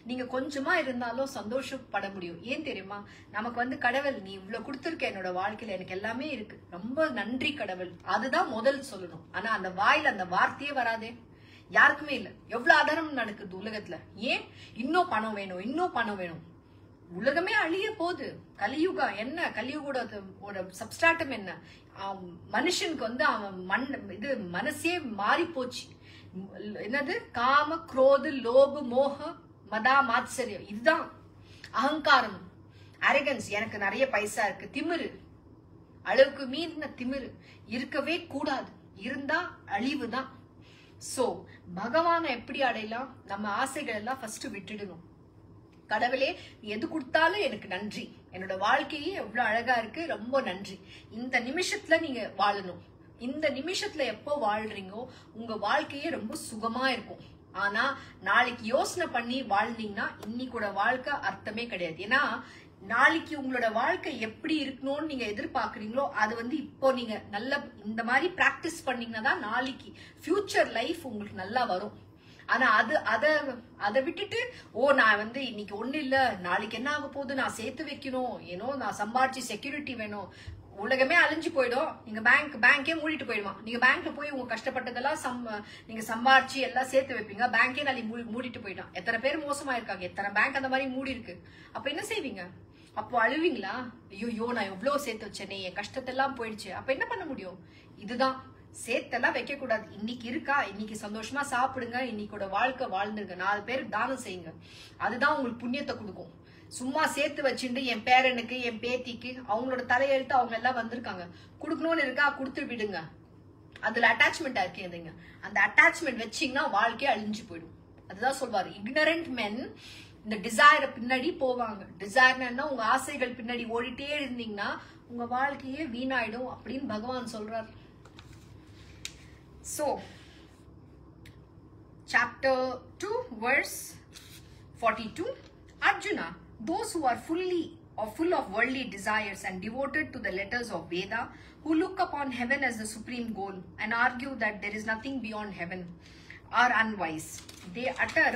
நீங்க கொஞ்சமா இருந்தாலும் சந்தோஷப்பட முடியும். ஏன் தெரியுமா? நமக்கு வந்து கடவுள், நீ இவ்வளவு கொடுத்துருக்க என்னோட வாழ்க்கையில, எனக்கு எல்லாமே இருக்கு, ரொம்ப நன்றி கடவுள், அதுதான் முதல் சொல்லணும். ஆனா அந்த வாயில அந்த வார்த்தையே வராதே, யாருக்குமே இல்ல. எவ்வளவு ஆதாரம் நடக்குது உலகத்துல. ஏன்? இன்னும் பணம் வேணும், இன்னும் பணம் வேணும். உலகமே அழிய போகுது. கலியுகா என்ன? கலியுகோட சப்ஸ்டாட்டம் என்ன? மனுஷனுக்கு வந்து அவன் இது மனசே மாறி போச்சு. என்னது? காம, குரோது, லோபு, மோக, மதா, மாத்சரியம். இதுதான் அகங்காரம், அரகன்ஸ். எனக்கு நிறைய பைசா இருக்கு, திமிரு, அளவுக்கு மீறின திமிரு இருக்கவே கூடாது. இருந்தா அழிவு தான். சோ பகவானை எப்படி அடையலாம்? நம்ம ஆசைகள் எல்லாம் ஃபர்ஸ்ட் விட்டுடணும். கடவுளே, எது கொடுத்தாலும் எனக்கு நன்றி, என்னோட வாழ்க்கையே எவ்வளவு அழகா இருக்கு, ரொம்ப நன்றி. இந்த நிமிஷத்துல நீங்க வாழணும். இந்த நிமிஷத்துல எப்போ வாழ்றீங்கோ உங்க வாழ்க்கையே ரொம்ப சுகமா இருக்கும். ஆனா நாளைக்கு யோசனை பண்ணி வாழ்ந்தீங்கன்னா இன்னைக்கூட வாழ்க்கை அர்த்தமே கிடையாது. ஏன்னா நாளைக்கு உங்களோட வாழ்க்கை எப்படி இருக்கணும்னு நீங்க எதிர்பார்க்கறீங்களோ அது வந்து இப்போ நீங்க நல்ல இந்த மாதிரி பிராக்டிஸ் பண்ணீங்கன்னா தான் நாளைக்கு ஃபியூச்சர் லைஃப் உங்களுக்கு நல்லா வரும். ஆனா அதை விட்டுட்டு, நான் வந்து இன்னைக்கு ஒண்ணு இல்ல, நாளைக்கு என்ன ஆக போகுது, நான் சேர்த்து வைக்கணும், நான் சம்பாரிச்சு செக்யூரிட்டி வேணும், உலகமே அழிஞ்சு போயிடும். நீங்க பேங்கே மூடிட்டு போயிடுமா? நீங்க பேங்க்ல போய் உங்க கஷ்டப்பட்டதெல்லாம் நீங்க சம்பாரிச்சு எல்லாம் சேர்த்து வைப்பீங்க, பேங்கே நாளைக்கு மூடிட்டு போயிடும். எத்தனை பேர் மோசமா இருக்காங்க, எத்தனை பேங்க் அந்த மாதிரி மூடி இருக்கு. அப்ப என்ன செய்வீங்க? அப்போ அழுவீங்களா? ஐயோ நான் எவ்வளவு சேர்த்து வச்சேனே, என் கஷ்டத்தெல்லாம் போயிடுச்சு. அப்ப என்ன பண்ண முடியும்? இதுதான், சேர்த்தெல்லாம் வைக்க கூடாது. இன்னைக்கு இருக்கா, இன்னைக்கு சந்தோஷமா சாப்பிடுங்க, இன்னைக்கோட வாழ்க்கை வாழ்ந்துருங்க, 4 பேருக்கு தானம் செய்யுங்க. அதுதான் உங்களுக்கு புண்ணியத்தை கொடுக்கும். சும்மா சேர்த்து வச்சுட்டு என் பேரனுக்கு, என் பேத்திக்கு, அவங்களோட தலையெழுத்து அவங்க எல்லாம் வந்திருக்காங்க, கொடுக்கணும்னு இருக்கா, கொடுத்து விடுங்க. அதுல அட்டாச்மெண்டா இருக்கீங்க. அந்த அட்டாச்மெண்ட் வச்சீங்கன்னா வாழ்க்கையே அழிஞ்சு போயிடும். அதுதான் சொல்வாரு, இக்னரண்ட் மென் இந்த டிசைரை பின்னாடி போவாங்க. டிசைர்னா உங்க ஆசைகள் பின்னாடி ஓடிட்டே இருந்தீங்கன்னா உங்க வாழ்க்கையே வீணாயிடும் அப்படின்னு பகவான் சொல்றாரு. So, chapter 2, verse 42. Arjuna, those who are full of worldly desires and devoted to the letters of Veda, who look upon heaven as the supreme goal and argue that there is nothing beyond heaven, are unwise. They utter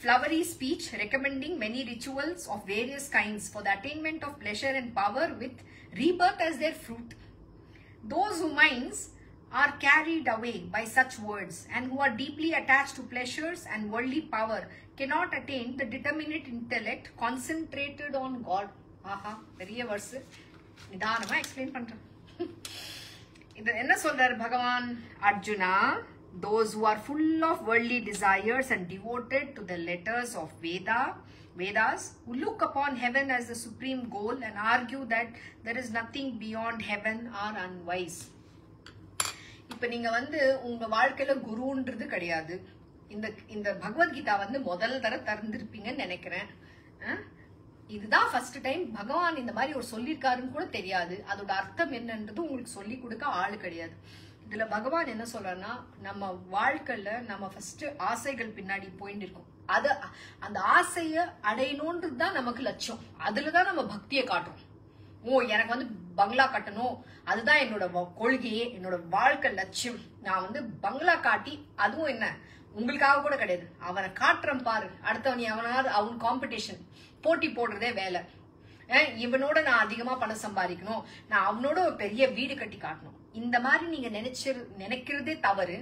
flowery speech recommending many rituals of various kinds for the attainment of pleasure and power with rebirth as their fruit. Those whose minds are carried away by such words and who are deeply attached to pleasures and worldly power cannot attain the determinate intellect concentrated on God. Aha, பெரிய verse. நிதானமா explain பண்றேன். இது என்ன சொல்றாரு பகவான்? Arjuna, those who are full of worldly desires and devoted to the letters of Vedas, who look upon heaven as the supreme goal and argue that there is nothing beyond heaven, are unwise. இப்ப நீங்க உங்க வாழ்க்கையில குருன்றது கிடையாது. இந்த பகவத்கீதா முதல் தர திறந்திருப்பீங்கன்னு நினைக்கிறேன். இதுதான் ஃபர்ஸ்ட் டைம் பகவான் இந்த மாதிரி ஒரு சொல்லியிருக்காருன்னு கூட தெரியாது. அதோட அர்த்தம் என்னன்றது உங்களுக்கு சொல்லி கொடுக்க ஆளு கிடையாது. இதுல பகவான் என்ன சொல்றாருன்னா, நம்ம வாழ்க்கையில நம்ம ஃபர்ஸ்ட் ஆசைகள் பின்னாடி போயிட்டு இருக்கோம். அந்த ஆசைய அடையணும்ன்றது தான் நமக்கு லட்சியம். அதுலதான் நம்ம பக்தியை காட்டுறோம். எனக்கு பங்களா கட்டணும், அதுதான் என்னோட கொள்கையே, என்னோட வாழ்க்கை லட்சியம். நான் பங்களா காட்டி, அதுவும் என்ன உங்களுக்காக கூட கிடையாது, அவனை காட்டுறேன் பாரு, அடுத்தவனி அவனாவது அவன் காம்படிஷன் போட்டி போடுறதே வேலை. இவனோட நான் அதிகமா பணம் சம்பாதிக்கணும், நான் அவனோட ஒரு பெரிய வீடு கட்டி காட்டணும். இந்த மாதிரி நீங்க நினைக்கிறதே தவறு.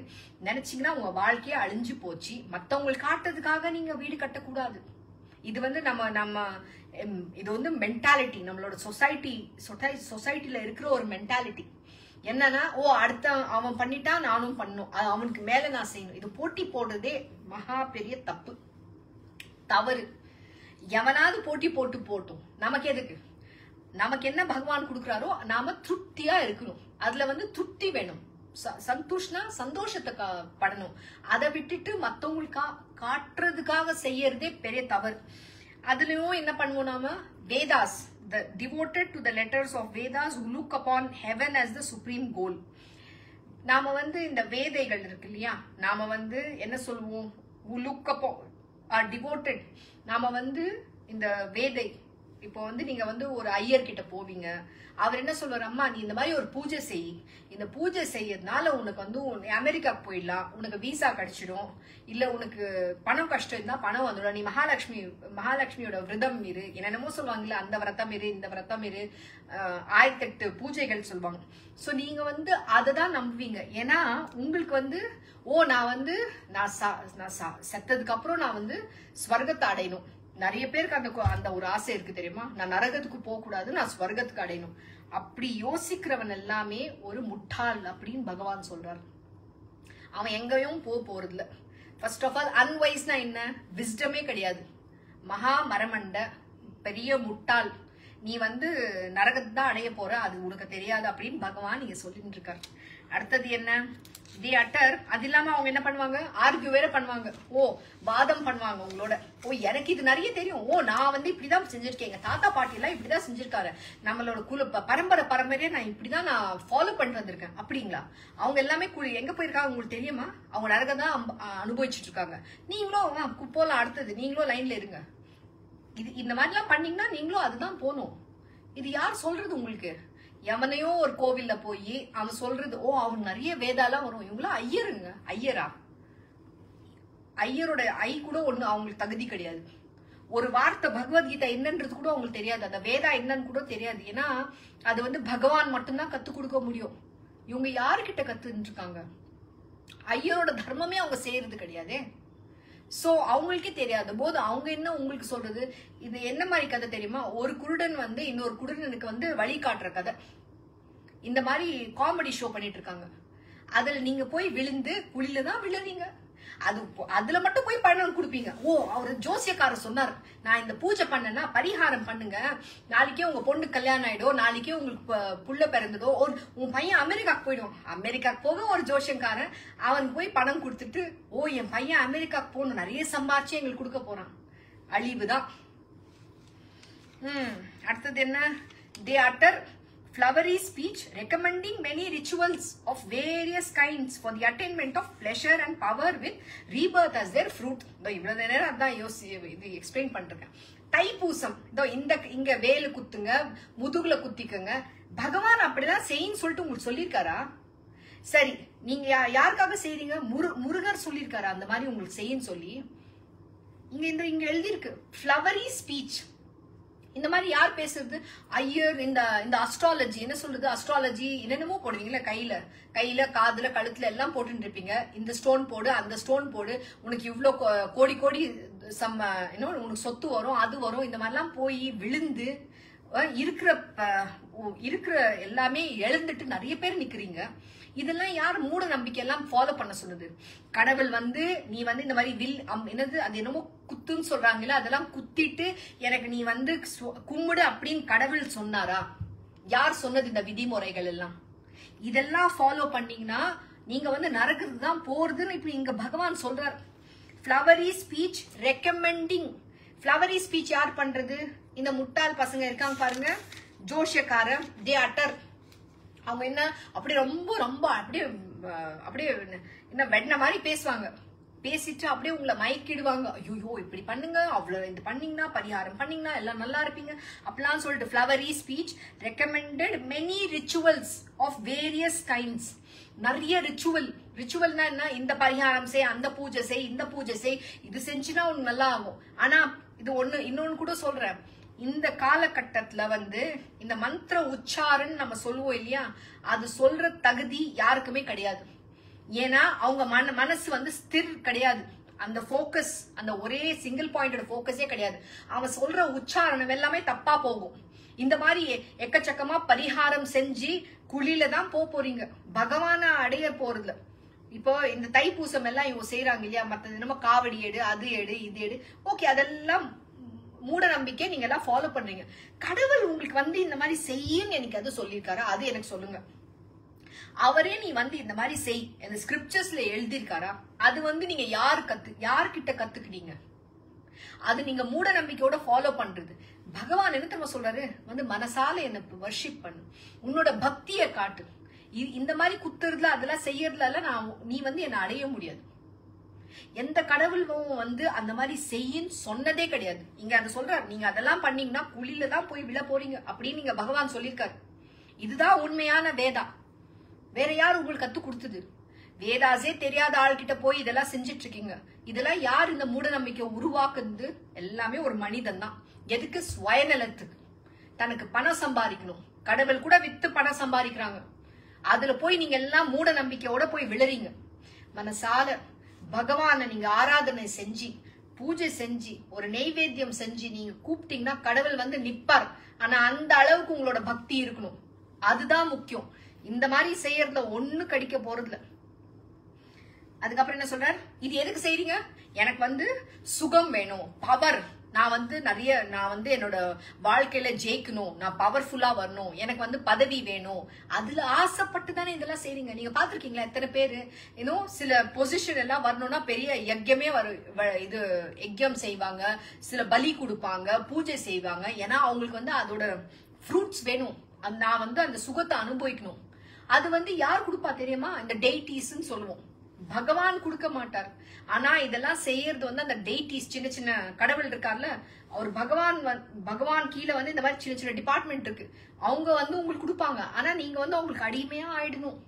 நினைச்சீங்கன்னா உங்க வாழ்க்கையே அழிஞ்சு போச்சு. மத்தவங்களுக்கு காட்டுறதுக்காக நீங்க வீடு கட்டக்கூடாது. இது நம்ம இது மென்டாலிட்டி, நம்மளோட சொசைட்டில இருக்கிற ஒரு மென்டாலிட்டி. என்னன்னா, அடுத்த அவன் பண்ணிட்டா நானும் பண்ணும், அவனுக்கு மேல நான் செய்யணும். இது போட்டி போடுறதே மகா பெரிய தவறு. எவனாவது போட்டி போட்டும், நமக்கு எதுக்கு? நமக்கு என்ன பகவான் கொடுக்குறாரோ நாம திருப்தியா இருக்கணும். அதுல திருப்தி வேணும், சந்தோஷத்தை படணும். அதை விட்டுட்டு மத்தவங்களுக்கு காட்டுறதுக்காக செய்யறதே பெரிய தவறு. அதுலயும் என்ன பண்ணுவோம் நாம? Vedas, the devoted to the letters of Vedas, who look upon heaven as the supreme goal. நாம இந்த வேதைகள் இருக்கு இல்லையா, நாம என்ன சொல்லுவோம்? who look upon are devoted. நாம இந்த வேதை, இப்போ நீங்க ஒரு ஐயர் கிட்ட போவீங்க. அவர் என்ன சொல்வார்? அம்மா, நீ இந்த மாதிரி ஒரு பூஜை செய். இந்த பூஜை செய்யறதுனால உனக்கு அமெரிக்காக்கு போயிடலாம், உனக்கு விசா கிடைச்சிடும், இல்ல உனக்கு பணம் கஷ்டம் இருந்தா பணம் வந்துடும், நீ மகாலட்சுமியோட விரதம் இரு, என்னென்னமோ சொல்லுவாங்கல்ல, அந்த விரதம் இரு, இந்த விரதம் இரு, 1008 பூஜைகள் சொல்லுவாங்க. சோ நீங்க அதை தான் நம்புவீங்க. ஏன்னா உங்களுக்கு நான் செத்ததுக்கு அப்புறம் நான் ஸ்வர்கத்தை அடையணும். நிறைய பேருக்கு அந்த ஒரு ஆசை இருக்கு தெரியுமா? நான் நரகத்துக்கு போக கூடாது, நான் ஸ்வர்கத்துக்கு அடையணும். அப்படி யோசிக்கிறவன் எல்லாமே ஒரு முட்டாள் அப்படின்னு பகவான் சொல்றாரு. அவன் எங்கேயும் போறது இல்ல. ஃபர்ஸ்ட் ஆஃப் ஆல், அன்வைஸ்னா என்ன? விஸ்டமே கிடையாது. மகா மரமண்ட பெரிய முட்டாள். நீ நரகத்தை தான் அடைய போற, அது உனக்கு தெரியாது அப்படின்னு பகவான் நீங்க சொல்லிட்டு இருக்காரு. அடுத்தது என்ன? தி அட்டர். அது இல்லாம அவங்க என்ன பண்ணுவாங்க? ஆர்கியூ வேற பண்ணுவாங்க. வாதம் பண்ணுவாங்க உங்களோட. எனக்கு இது நிறைய தெரியும், நான் இப்படிதான் செஞ்சிருக்கேன், எங்க தாத்தா பாட்டி எல்லாம் இப்படிதான் செஞ்சிருக்காரு, நம்மளோட பரம்பரையா நான் இப்படிதான் நான் ஃபாலோ பண்ணிட்டு வந்திருக்கேன். அப்படிங்களா? அவங்க எல்லாமே எங்க போயிருக்காங்க உங்களுக்கு தெரியுமா? அவங்க நரகம் தான் அனுபவிச்சுட்டு இருக்காங்க. நீங்களும் போலாம், அடுத்தது நீங்களும் லைன்ல இருங்க. இந்த மாதிரி எல்லாம் பண்ணீங்கன்னா நீங்களும் அதுதான் போகணும். இது யார் சொல்றது உங்களுக்கு? எவனையோ ஒரு கோவில்ல போய் அவன் சொல்றது, அவன் நிறைய வேதாலாம் வரும், இவங்களாம் ஐயருங்க. ஐயரா? ஐயரோட ஐ கூட ஒண்ணு அவங்களுக்கு தகுதி கிடையாது. ஒரு வார்த்தை பகவத்கீதா என்னன்றது கூட அவங்களுக்கு தெரியாது, அந்த வேதா என்னன்னு கூட தெரியாது. ஏன்னா அது பகவான் மட்டும்தான் கத்து கொடுக்க முடியும். இவங்க யாருக்கிட்ட கத்துன்னு இருக்காங்க? ஐயரோட தர்மமே அவங்க செய்யறது கிடையாதே. சோ அவங்களுக்கே தெரியாத போது அவங்க என்ன உங்களுக்கு சொல்றது? இது என்ன மாதிரி கதை தெரியுமா? ஒரு குருடன் இன்னொரு குருடனுக்கு வழி காட்டுற கதை. இந்த மாதிரி காமெடி ஷோ பண்ணிட்டு இருக்காங்க. அதுல நீங்க போய் விழுந்து குழில தான் விழுறீங்க. அதுல மட்டும் போய் பணம் கொடுப்பீங்க. அவரு ஜோசியக்காரர் சொன்னார், நான் இந்த பூஜை பண்ணேன்னா பரிகாரம் பண்ணுங்க, நாளைக்கே உங்க பொண்ணு கல்யாணம் ஆயிடும், நாளைக்கே உங்களுக்கு புள்ள பிறந்ததோ, உன் பையன் அமெரிக்காக்கு போயிடும். அமெரிக்காக்கு போக ஒரு ஜோசியக்காரன் அவன் போய் பணம் கொடுத்துட்டு, என் பையன் அமெரிக்காக்கு போகணும், நிறைய சம்பாரிச்சு எங்களுக்கு கொடுக்க போறான். அழிவுதான். அடுத்தது என்ன? they utter flowery speech recommending many rituals of various kinds for the attainment of pleasure and power with rebirth as their fruit. இவ்வளவு நேரம் அதான் இது எக்ஸ்பிளைன் பண்றேன். தைப்பூசம், இங்க வேலு குத்துங்க, முதுகுல குத்திக்குங்க. பகவான் அப்படிதான் செய்யின்னு சொல்லிட்டு உங்களுக்கு சொல்லியிருக்காரா? சரி, நீங்க யாருக்காக செய்றீங்க? முருகர் சொல்லியிருக்காரா அந்த மாதிரி உங்களுக்கு செய்யின்னு சொல்லி? இங்க எழுதியிருக்கு ஃப்ளவரி ஸ்பீச். இந்த மாதிரி யார் பேசுறது? ஐயர். இந்த அஸ்ட்ராலஜி என்ன சொல்றது? அஸ்ட்ராலஜி என்னென்னமோ போடுவீங்களா, கையில காதுல கழுத்துல எல்லாம் போட்டு இருப்பீங்க. இந்த ஸ்டோன் போடு, அந்த ஸ்டோன் போடு, உனக்கு இவ்வளவு கோடி உனக்கு சொத்து வரும், அது வரும். இந்த மாதிரிலாம் போய் விழுந்து இருக்கிற எல்லாமே எழுந்துட்டு நிறைய பேர் நிக்கிறீங்க. இதெல்லாம் யார் மூட நம்பிக்கை எல்லாம் ஃபாலோ பண்ண சொன்னது? கடவுள் வந்து நீ வந்து இந்த மாதிரி என்னது அது என்னமோ குத்துன்னு சொல்றாங்கல்ல, அதெல்லாம் குத்திட்டு எனக்கு நீ வந்து கும்பிடு அப்படின்னு கடவுள் சொன்னாரா? யார் சொன்னது இந்த விதிமுறைகள் எல்லாம்? இதெல்லாம் ஃபாலோ பண்ணீங்கன்னா நீங்க வந்து நரகத்துக்கு தான் போறதுன்னு இப்படி இங்க பகவான் சொல்றார். Flowery speech recommending. Flowery speech யார் பண்றது? இந்த முட்டாள் பசங்க இருக்காங்க பாருங்க, ஜோஷக்காரர், தே அட்டர். அவங்க என்ன அப்படியே ரொம்ப ரொம்ப அப்படியே என்ன வெண்ண மாதிரி பேசுவாங்க. பேசிட்டு அப்படியே உங்களை மயக்கிடுவாங்க. ஐயோ இப்படி பண்ணுங்க, அவ்வளவு இது பண்ணீங்கன்னா, பரிகாரம் பண்ணீங்கன்னா எல்லாம் நல்லா இருப்பீங்க அப்படிலாம் சொல்லிட்டு flowery speech recommended many rituals of various kinds. நிறைய ரிச்சுவல்னா என்ன? இந்த பரிகாரம் செய், அந்த பூஜை செய், இந்த பூஜை செய், இது செஞ்சுன்னா உனக்கு நல்லா ஆகும். ஆனா இது இன்னொன்னு கூட சொல்றேன். இந்த காலகட்டத்துல வந்து இந்த மந்திர உச்சாரன் நம்ம சொல்லுவோம் இல்லையா, அது சொல்ற தகுதி யாருக்குமே கிடையாது. ஏன்னா அவங்க மனசு வந்து ஸ்திர் கிடையாது. அந்த போக்கஸ், அந்த ஒரே சிங்கிள் பாயிண்டட் போக்கஸே கிடையாது. அவன் சொல்ற உச்சாரணம் எல்லாமே தப்பா போகும். இந்த மாதிரி எக்கச்சக்கமா பரிகாரம் செஞ்சு குழியில தான் போறீங்க, பகவான அடைய போறதுல. இப்போ இந்த தைப்பூசம் எல்லாம் இவங்க செய்யறாங்க இல்லையா, மற்றது நம்ம காவடி எடு, அது எடு, இது எடு, ஓகே, அதெல்லாம் மூட நம்பிக்கை. நீங்க எல்லாம் ஃபாலோ பண்றீங்க. கடவுள் உங்களுக்கு வந்து இந்த மாதிரி செய்யுன்னு எனக்கு அது சொல்லியிருக்காரா? அது எனக்கு சொல்லுங்க. அவரே நீ வந்து இந்த மாதிரி செய் இந்த ஸ்கிரிப்சர்ஸ்ல எழுதியிருக்காரா? அது வந்து நீங்க யார்கிட்ட கத்துக்கிட்டீங்க? அது நீங்க மூட நம்பிக்கையோட ஃபாலோ பண்றது. பகவான் என்ன தெரியுமா சொல்றாரு? வந்து மனசால என்ன வர்ஷிப் பண்ணு, உன்னோட பக்தியை காட்டு. இந்த மாதிரி குத்துறதுல அதெல்லாம் செய்யறதுல நீ வந்து என்ன அடைய முடியாது. எந்த கடவுளும் வந்து அந்த மாதிரி செய்யின்னு சொன்னதே கிடையாது. இங்க அதை சொல்றாரு, நீங்க அதெல்லாம் பண்ணீங்கன்னா குழியில தான் போய் விழ போறீங்க அப்படின்னு நீங்க பகவான் சொல்லியிருக்காரு. இதுதான் உண்மையான வேதா. வேற யார் உங்களுக்கு கத்து கொடுத்தது? வேதாஸே தெரியாத ஆள்கிட்ட போய் இதெல்லாம் செஞ்சிட்டு இருக்கீங்க. இதெல்லாம் யார் இந்த மூட நம்பிக்கை உருவாக்குறது? எல்லாமே ஒரு மனிதன் தான். எதுக்கு? சுயநலத்துக்கு, தனக்கு பணம் சம்பாதிக்கணும். கடவுள் கூட வித்து பணம் சம்பாதிக்கிறாங்க. அதுல போய் நீங்க எல்லாம் மூட நம்பிக்கையோட போய் விழறீங்க. மனசால பகவான நீங்க ஆராதனை செஞ்சு, பூஜை செஞ்சு, ஒரு நெய்வேத்தியம் செஞ்சு நீங்க கூப்பிட்டீங்கன்னா கடவுள் வந்து நிப்பார். ஆனா அந்த அளவுக்கு உங்களோட பக்தி இருக்கணும். அதுதான் முக்கியம். இந்த மாதிரி செய்யறதுல ஒண்ணு கடிக்க போறதுல. அதுக்கப்புறம் என்ன சொல்றார்? இது எதுக்கு செய்றீங்க? எனக்கு வந்து சுகம் வேணும், பவர். நான் வந்து என்னோட வாழ்க்கையில ஜெயிக்கணும், நான் பவர்ஃபுல்லா வரணும், எனக்கு வந்து பதவி வேணும். அதுல ஆசைப்பட்டு தானே இதெல்லாம் செய்றீங்க. நீங்க பாத்திருக்கீங்களா எத்தனை பேரு இன்னும் சில பொசிஷன் எல்லாம் வரணும்னா பெரிய யஜ்யமே இது யஜ்யம் செய்வாங்க, சில பலி கொடுப்பாங்க, பூஜை செய்வாங்க. ஏன்னா அவங்களுக்கு வந்து அதோட ஃப்ரூட்ஸ் வேணும். நான் வந்து அந்த சுகத்தை அனுபவிக்கணும். அது வந்து யார் கொடுப்பா தெரியுமா? இந்த டெய்டிஸ்ன்னு சொல்லுவோம். பகவான் கொடுக்க மாட்டார். ஆனா இதெல்லாம் செய்யறது வந்து அந்த டெய்டிஸ், சின்ன சின்ன கடவுள் இருக்கார்ல, அவர் பகவான் கீழே வந்து இந்த மாதிரி சின்ன சின்ன டிபார்ட்மெண்ட் இருக்கு. அவங்க வந்து உங்களுக்கு கொடுப்பாங்க. ஆனா நீங்க வந்து அவங்களுக்கு அடிமையா ஆயிடணும்.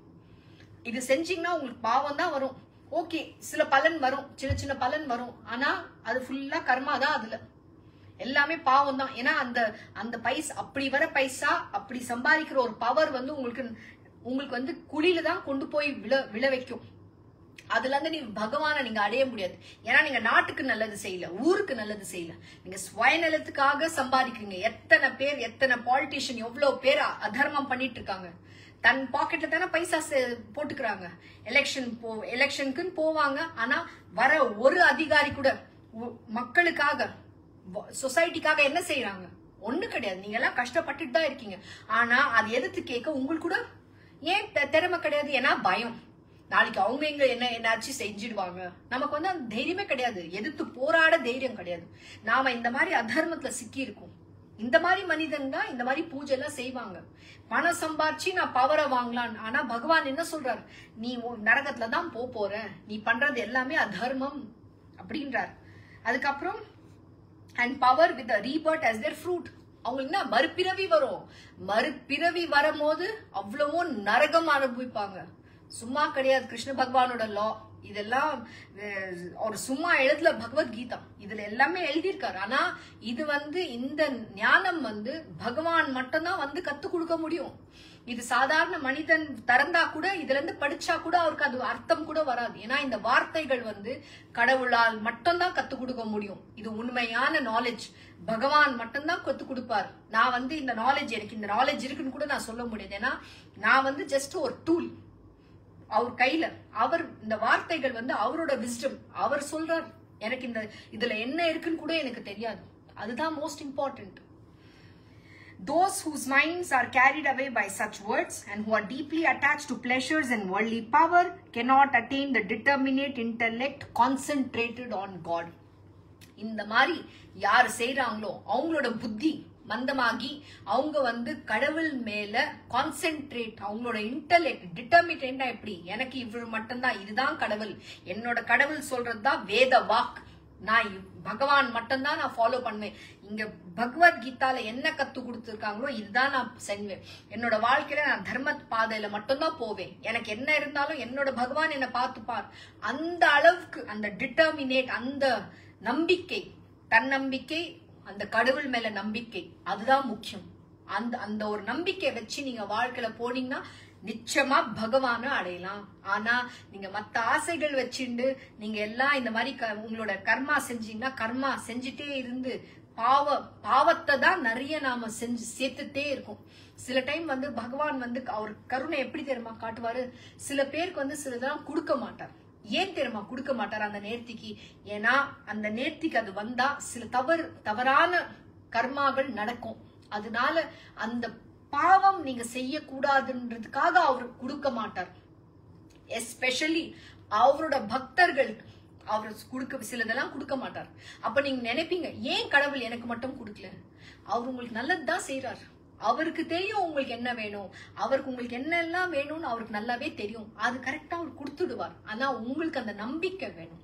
இது செஞ்சீங்கன்னா உங்களுக்கு பாவம் தான் வரும். ஓகே, சில பலன் வரும், சின்ன சின்ன பலன் வரும். ஆனா அது ஃபுல்லா கர்மா தான். அதுல எல்லாமே பாவம் தான். ஏன்னா அந்த பைசா, அப்படி வர பைசா, அப்படி சம்பாதிக்கிற ஒரு பவர் வந்து உங்களுக்கு வந்து குழியில தான் கொண்டு போய் விழ வைக்கும். அதுல இருந்து நீங்க பகவானை நீங்க அடைய முடியாது. ஏன்னா நீங்க நாட்டுக்கு நல்லது செய்யல, ஊருக்கு நல்லது செய்யல, நீங்க சுயநலத்துக்காக சம்பாதிக்கிறீங்க. எத்தனை பாலிட்டிஷியன், எவ்வளவு பேர் அதர்மம் பண்ணிட்டு இருக்காங்க. தன் பாக்கெட்ல தானே பைசா போட்டுக்கிறாங்க. எலெக்ஷனுக்குன்னு போவாங்க. ஆனா வர ஒரு அதிகாரி கூட மக்களுக்காக, சொசைட்டிக்காக என்ன செய்யறாங்க? ஒண்ணு கிடையாது. நீங்க எல்லாம் கஷ்டப்பட்டுட்டு தான் இருக்கீங்க. ஆனா அது எதிர்த்து கேட்க உங்களுக்கு கூட ஏன் திறமை கிடையாது? ஏன்னா பயம். நாளைக்கு அவங்க என்னாச்சும் செஞ்சிடுவாங்க. நமக்கு வந்து அந்த தைரியமே கிடையாது. எதிர்த்து போராட தைரியம் கிடையாது. நாம இந்த மாதிரி அதர்மத்துல சிக்கி இருக்கோம். இந்த மாதிரி மனிதன் தான் இந்த மாதிரி பூஜை எல்லாம் செய்வாங்க. பணம் சம்பாரிச்சு நான் பவரை வாங்கலாம். ஆனா பகவான் என்ன சொல்றாரு? நீ நரகத்துல தான் போற, நீ பண்றது எல்லாமே அதர்மம் அப்படின்றார். அதுக்கப்புறம் and power with the rebirth as their fruit. அவங்களுக்கு என்ன மறுபிறவி வரும். மறுபிறவி வரும்போது அவ்வளவோ நரகம் அனுபவிப்பாங்க. சும்மா கிடையாது கிருஷ்ண பகவானோட லா. இதெல்லாம் ஒரு சும்மா எழுதல பகவத்கீதா. இதுல எல்லாமே எழுதியிருக்காரு. ஆனா இது வந்து இந்த ஞானம் வந்து பகவான் மட்டும்தான் வந்து கத்து கொடுக்க முடியும். இது சாதாரண மனிதன் திறந்தா கூட இதுல இருந்து படிச்சா கூட அவருக்கு அது அர்த்தம் கூட வராது. ஏன்னா இந்த வார்த்தைகள் வந்து கடவுளால் மட்டும்தான் கத்து கொடுக்க முடியும். இது உண்மையான நாலேஜ் பகவான் மட்டும்தான் கத்து கொடுப்பார். நான் வந்து இந்த நாலேஜ், எனக்கு இந்த நாலேஜ் இருக்குன்னு கூட நான் சொல்ல முடியாது. ஏன்னா நான் வந்து ஜஸ்ட் ஒரு டூல் அவர் கையில. அவர் இந்த வார்த்தைகள் வந்து அவரோட விஸ்டம், அவர் சொல்றார். எனக்கு இந்த இதுல என்ன இருக்குன்னு கூட எனக்கு தெரியாது. அதுதான் most important. Those whose minds are carried away by such words and who are deeply attached to pleasures and worldly power cannot attain the determinate intellect concentrated on God. இந்த மாதிரி யார் செய்றாங்களோ அவங்களோட புத்தி மந்தமாகி அவங்க வந்து கடவுள் மேல கான்சென்ட்ரேட், அவங்களோட இன்டெலெக்ட் டிட்டர்மினேட்டா எப்படி, எனக்கு இவ்வளவு மட்டும்தான், இதுதான் கடவுள், என்னோட கடவுள் சொல்றதுதான் வேத வாக், நான் பகவான் மட்டும்தான் நான் ஃபாலோ பண்ணுவேன், இங்க பகவத்கீதால என்ன கத்து கொடுத்துருக்காங்களோ இதுதான் நான் செய்வேன், என்னோட வாழ்க்கையில நான் தர்ம பாதையில மட்டும்தான் போவேன், எனக்கு என்ன இருந்தாலும் என்னோட பகவான் என்ன பார்த்துப்பார், அந்த அளவுக்கு அந்த டிட்டர்மினேட், அந்த நம்பிக்கை, தன்னம்பிக்கை, அந்த கடவுள் மேல நம்பிக்கை, அதுதான் முக்கியம். அந்த அந்த ஒரு நம்பிக்கை வச்சு நீங்க வாழ்க்கையில போனீங்கன்னா நிச்சயமா பகவான அடையலாம். ஆனா நீங்க மத்த ஆசைகள் வச்சுண்டு நீங்க எல்லாம் இந்த மாதிரி உங்களோட கர்மா செஞ்சீங்கன்னா, கர்மா செஞ்சுட்டே இருந்து பாவத்தை தான் நிறைய நாம செஞ்சு சேர்த்துட்டே இருக்கும். சில டைம் வந்து பகவான் வந்து அவர் கருணை எப்படி தெரியுமா காட்டுவாரு, சில பேருக்கு வந்து சிலதெல்லாம் கொடுக்க மாட்டார். ஏன் தெரியுமா கொடுக்க மாட்டார் அந்த நேர்த்திக்கு? ஏன்னா அந்த நேர்த்திக்கு அது வந்தா சில தவறான கர்மாக்கள் நடக்கும். அதனால அந்த பாவம் நீங்க செய்யக்கூடாதுன்றதுக்காக அவர் கொடுக்க மாட்டார். எஸ்பெஷலி அவரோட பக்தர்கள் அவர் கொடுக்க சிலதெல்லாம் கொடுக்க மாட்டார். அப்ப நீங்க நினைப்பீங்க, ஏன் கடவுள் எனக்கு மட்டும் கொடுக்கல? அவர் உங்களுக்கு நல்லதுதான் செய்யறாரு. அவருக்கு தெரியும் உங்களுக்கு என்ன வேணும், அவருக்கு உங்களுக்கு என்னெல்லாம் வேணும்னு அவருக்கு நல்லாவே தெரியும். அது கரெக்டா அவர் கொடுத்துடுவார். ஆனா உங்களுக்கு அந்த நம்பிக்கை வேணும்.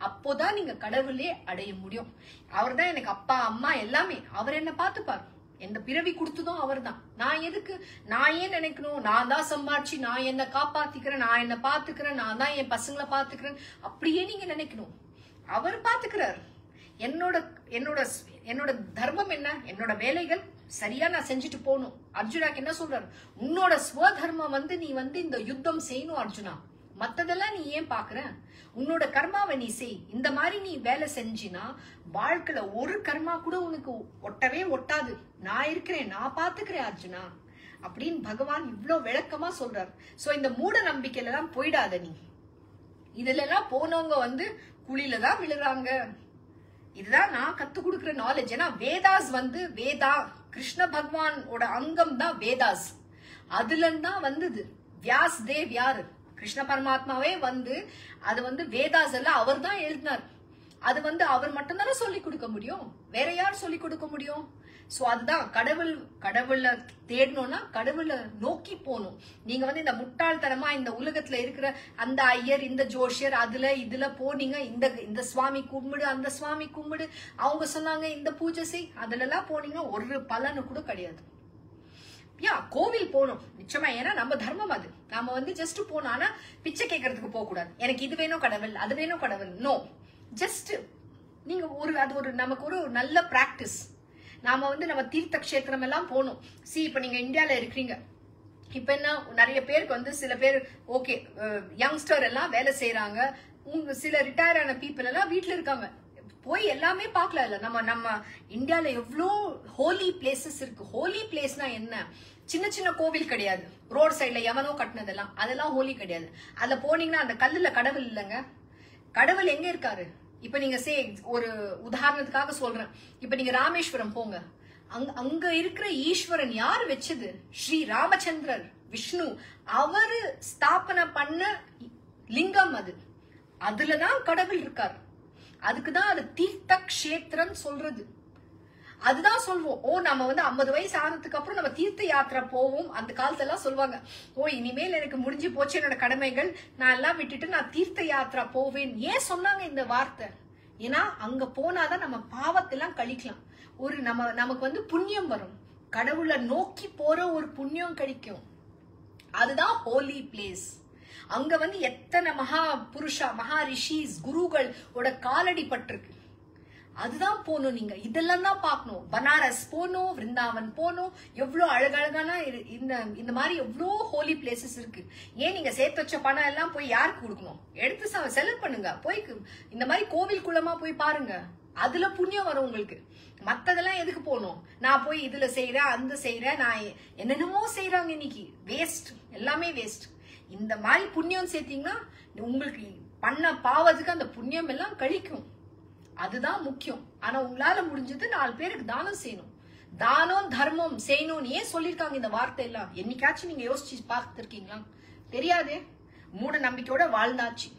அப்போதான் நீங்க கடவுளே அடைய முடியும். அவர் தான் எனக்கு அப்பா அம்மா எல்லாமே, அவர் என்ன பார்த்துப்பார். எந்த பிறவி கொடுத்ததும் அவர் தான். நான் ஏன் நினைக்கணும் நான் தான் சம்பாரிச்சு நான் என்ன காப்பாத்திக்கிறேன், நான் என்ன பாத்துக்கிறேன், நான் தான் என் பசங்களை பாத்துக்கிறேன், அப்படியே நீங்க நினைக்கணும். அவர் பாத்துக்கிறார். என்னோட என்னோட என்னோட தர்மம் என்ன, என்னோட வேலைகள் சரியா நான் செஞ்சுட்டு போகணும். அர்ஜுனாக்கு என்ன சொல்றாரு, உன்னோட ஸ்வதர்மம் வந்து நீ வந்து இந்த யுத்தம் செய்யணும் அர்ஜுனா, மத்ததெல்லாம் நீ ஏன் பாக்குற, உன்னோட கர்மாவை நீ செய். இந்த மாதிரி நீ வேலை செஞ்சினா வாழ்க்கையில ஒரு கர்மா கூட உனக்கு ஒட்டவே ஒட்டாது. நான் இருக்கிறேன், நான் பாத்துக்கிறேன் அர்ஜுனா அப்படின்னு பகவான் இவ்வளவு விளக்கமா சொல்றாரு. சோ இந்த மூட நம்பிக்கையில எல்லாம் போயிடாத நீ. இதுல எல்லாம் போனவங்க வந்து குழியில தான் விழுறாங்க. இதுதான் நான் கத்து கொடுக்கிற நாலேஜ். ஏன்னா வேதாஸ் வந்து கிருஷ்ண பகவானோட அங்கம் தான் வேதாஸ். அதுல தான் வந்தது. வியாஸ் தேவ் யாரு, கிருஷ்ண பரமாத்மாவே வந்து அது வந்து வேதாஸ் எல்லாம் அவர் தான் எழுதினார். அது வந்து அவர் மட்டும் தானே சொல்லி கொடுக்க முடியும், வேற யார் சொல்லி கொடுக்க முடியும்? சோ அதுதான் கடவுளை தேடணும்னா கடவுளை நோக்கி போகணும். நீங்க வந்து இந்த முட்டாள்தனமா இந்த உலகத்துல இருக்கிற அந்த ஐயர் இந்த ஜோஷியர் இதுல போனீங்க, இந்த சுவாமி கும்பிடு அந்த சுவாமி கும்பிடு, அவங்க சொன்னாங்க இந்த பூஜை செய், அதுல எல்லாம் போனீங்கன்னா ஒரு பலனு கூட கிடையாது. கோவில் போகணும் நிச்சயமா, ஏன்னா நம்ம தர்மம் அது. நாம வந்து ஜஸ்ட் போனோம். ஆனா பிச்சை கேட்கறதுக்கு போக கூடாது, எனக்கு இது வேணும் கடவுள் அது வேணும் கடவுள். நோ, ஜஸ்ட் நீங்க அது ஒரு நமக்கு ஒரு நல்ல பிராக்டிஸ். நாம வந்து நம்ம தீர்த்த கஷேத்திரம் எல்லாம் போகணும். இப்ப நீங்க இந்தியால இருக்கிறீங்க, இப்ப என்ன நிறைய பேருக்கு வந்து சில பேர் ஓகே யங்ஸ்டர் எல்லாம் வேலை செய்யறாங்க, சில ரிட்டையர் ஆன பீப்புள் எல்லாம் வீட்டுல இருக்காங்க, போய் எல்லாமே பார்க்கல. இல்ல நம்ம இந்தியால எவ்வளோ ஹோலி பிளேசஸ் இருக்கு. ஹோலி பிளேஸ்னா என்ன, சின்ன சின்ன கோவில் கிடையாது, ரோட் சைட்ல எவனோ கட்டினதெல்லாம், அதெல்லாம் ஹோலி கிடையாது. அதுல போனீங்கன்னா அந்த கல்லுல கடவுள் இல்லைங்க. கடவுள் எங்க இருக்காரு? இப்ப நீங்க ஒரு உதாரணத்துக்காக சொல்றேன், இப்ப நீங்க ராமேஸ்வரம் போங்க, அங்க இருக்கிற ஈஸ்வரன் யாரு வச்சது? ஸ்ரீ ராமச்சந்திரர் விஷ்ணு அவரு ஸ்தாபனை பண்ண லிங்கம் அது. அதுலதான் கடவுள் இருக்காரு. அதுக்குதான் அது தீர்த்த கஷேத்திரம் சொல்றது. அதுதான் சொல்வோம். நம்ம வந்து 50 வயசு ஆனதுக்கு அப்புறம் நம்ம தீர்த்த யாத்திரை போவோம். அந்த காலத்துல எல்லாம் சொல்லுவாங்க, இனிமேல் எனக்கு முடிஞ்சு போச்சு என்னோட கடமைகள், நான் எல்லாம் விட்டுட்டு நான் தீர்த்த யாத்திரா போவேன். ஏன் சொன்னாங்க இந்த வார்த்தை? ஏன்னா அங்க போனாதான் நம்ம பாவத்தெல்லாம் கழிக்கலாம். நமக்கு வந்து புண்ணியம் வரும், கடவுளை நோக்கி போற ஒரு புண்ணியம் கிடைக்கும். அதுதான் ஹோலி பிளேஸ். அங்க வந்து எத்தனை மகா ரிஷிஸ் குருகளோட காலடி பட்டிருக்கு. அதுதான் போகணும். நீங்க இதெல்லாம் தான் பார்க்கணும். பனாரஸ் போகணும், விருந்தாவன் போகணும். எவ்வளவு அழகழகான இந்த மாதிரி எவ்வளோ ஹோலி பிளேசஸ் இருக்கு. ஏன் நீங்க சேர்த்து வச்ச பணம் எல்லாம் போய் யாருக்கு கொடுக்கணும்? எடுத்து செலவு பண்ணுங்க. போய் இந்த மாதிரி கோவில் குளமா போய் பாருங்க. அதுல புண்ணியம் வரும் உங்களுக்கு. மத்ததெல்லாம் எதுக்கு போகணும்? நான் போய் இதுல செய்யறேன், அந்த செய்யறேன், நான் என்னென்னமோ செய்யறாங்க இன்னைக்கு. வேஸ்ட், எல்லாமே வேஸ்ட். இந்த மாதிரி புண்ணியம் சேர்த்தீங்கன்னா உங்களுக்கு பண்ண பாவத்துக்கு அந்த புண்ணியம் எல்லாம் கழிக்கும். அதுதான் முக்கியம். ஆனா உங்களால முடிஞ்சது 4 பேருக்கு தானம் செய்யணும். தானம் தர்மம் செய்யணும்னு ஏன் சொல்லிருக்காங்க இந்த வார்த்தை எல்லாம்? என்னைக்காச்சும் நீங்க யோசிச்சு பார்த்திருக்கீங்களா? தெரியாதே. மூட நம்பிக்கையோட வாழ்ந்தாச்சு.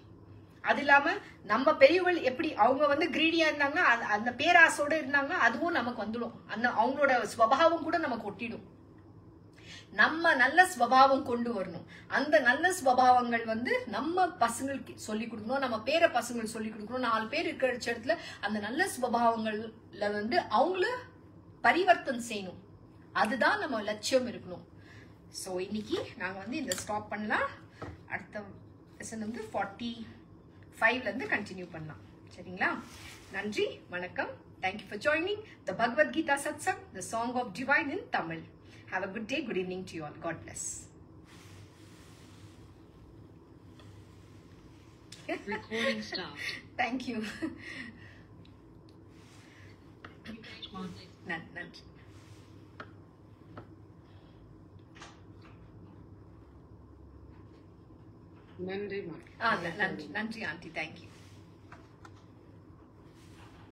அது இல்லாம நம்ம பெரியவர்கள் எப்படி அவங்க கிரீடியா இருந்தாங்கன்னா அந்த பேராசோட இருந்தாங்கன்னா அதுவும் நமக்கு வந்துடும். அந்த அவங்களோட ஸ்வபாவம் கூட நமக்கு ஒட்டிடும். நம்ம நல்ல ஸ்வபாவம் கொண்டு வரணும். அந்த நல்ல ஸ்வபாவங்கள் நம்ம பசங்களுக்கு சொல்லி கொடுக்கணும். நம்ம பேர பசங்களுக்கு சொல்லி கொடுக்கணும். 4 பேர் இருக்கிற இடத்துல அந்த நல்ல ஸ்வபாவங்கள்ல அவங்கள பரிவர்த்தனை செய்யணும். அதுதான் நம்ம லட்சியம் இருக்கணும். சோ இன்னைக்கு நாங்க இந்த ஸ்டாப் பண்ணலாம். அடுத்த லெசன் 45ல இருந்து கண்டினியூ பண்ணலாம். சரிங்களா? நன்றி, வணக்கம். Thank you for joining the Bhagavad Gita Satsang, the song of divine in Tamil. Have a good day, good evening to you all. God bless. Recording stopped. Thank you. நன்றி. நன்றி நன்றி aunty. Thank you.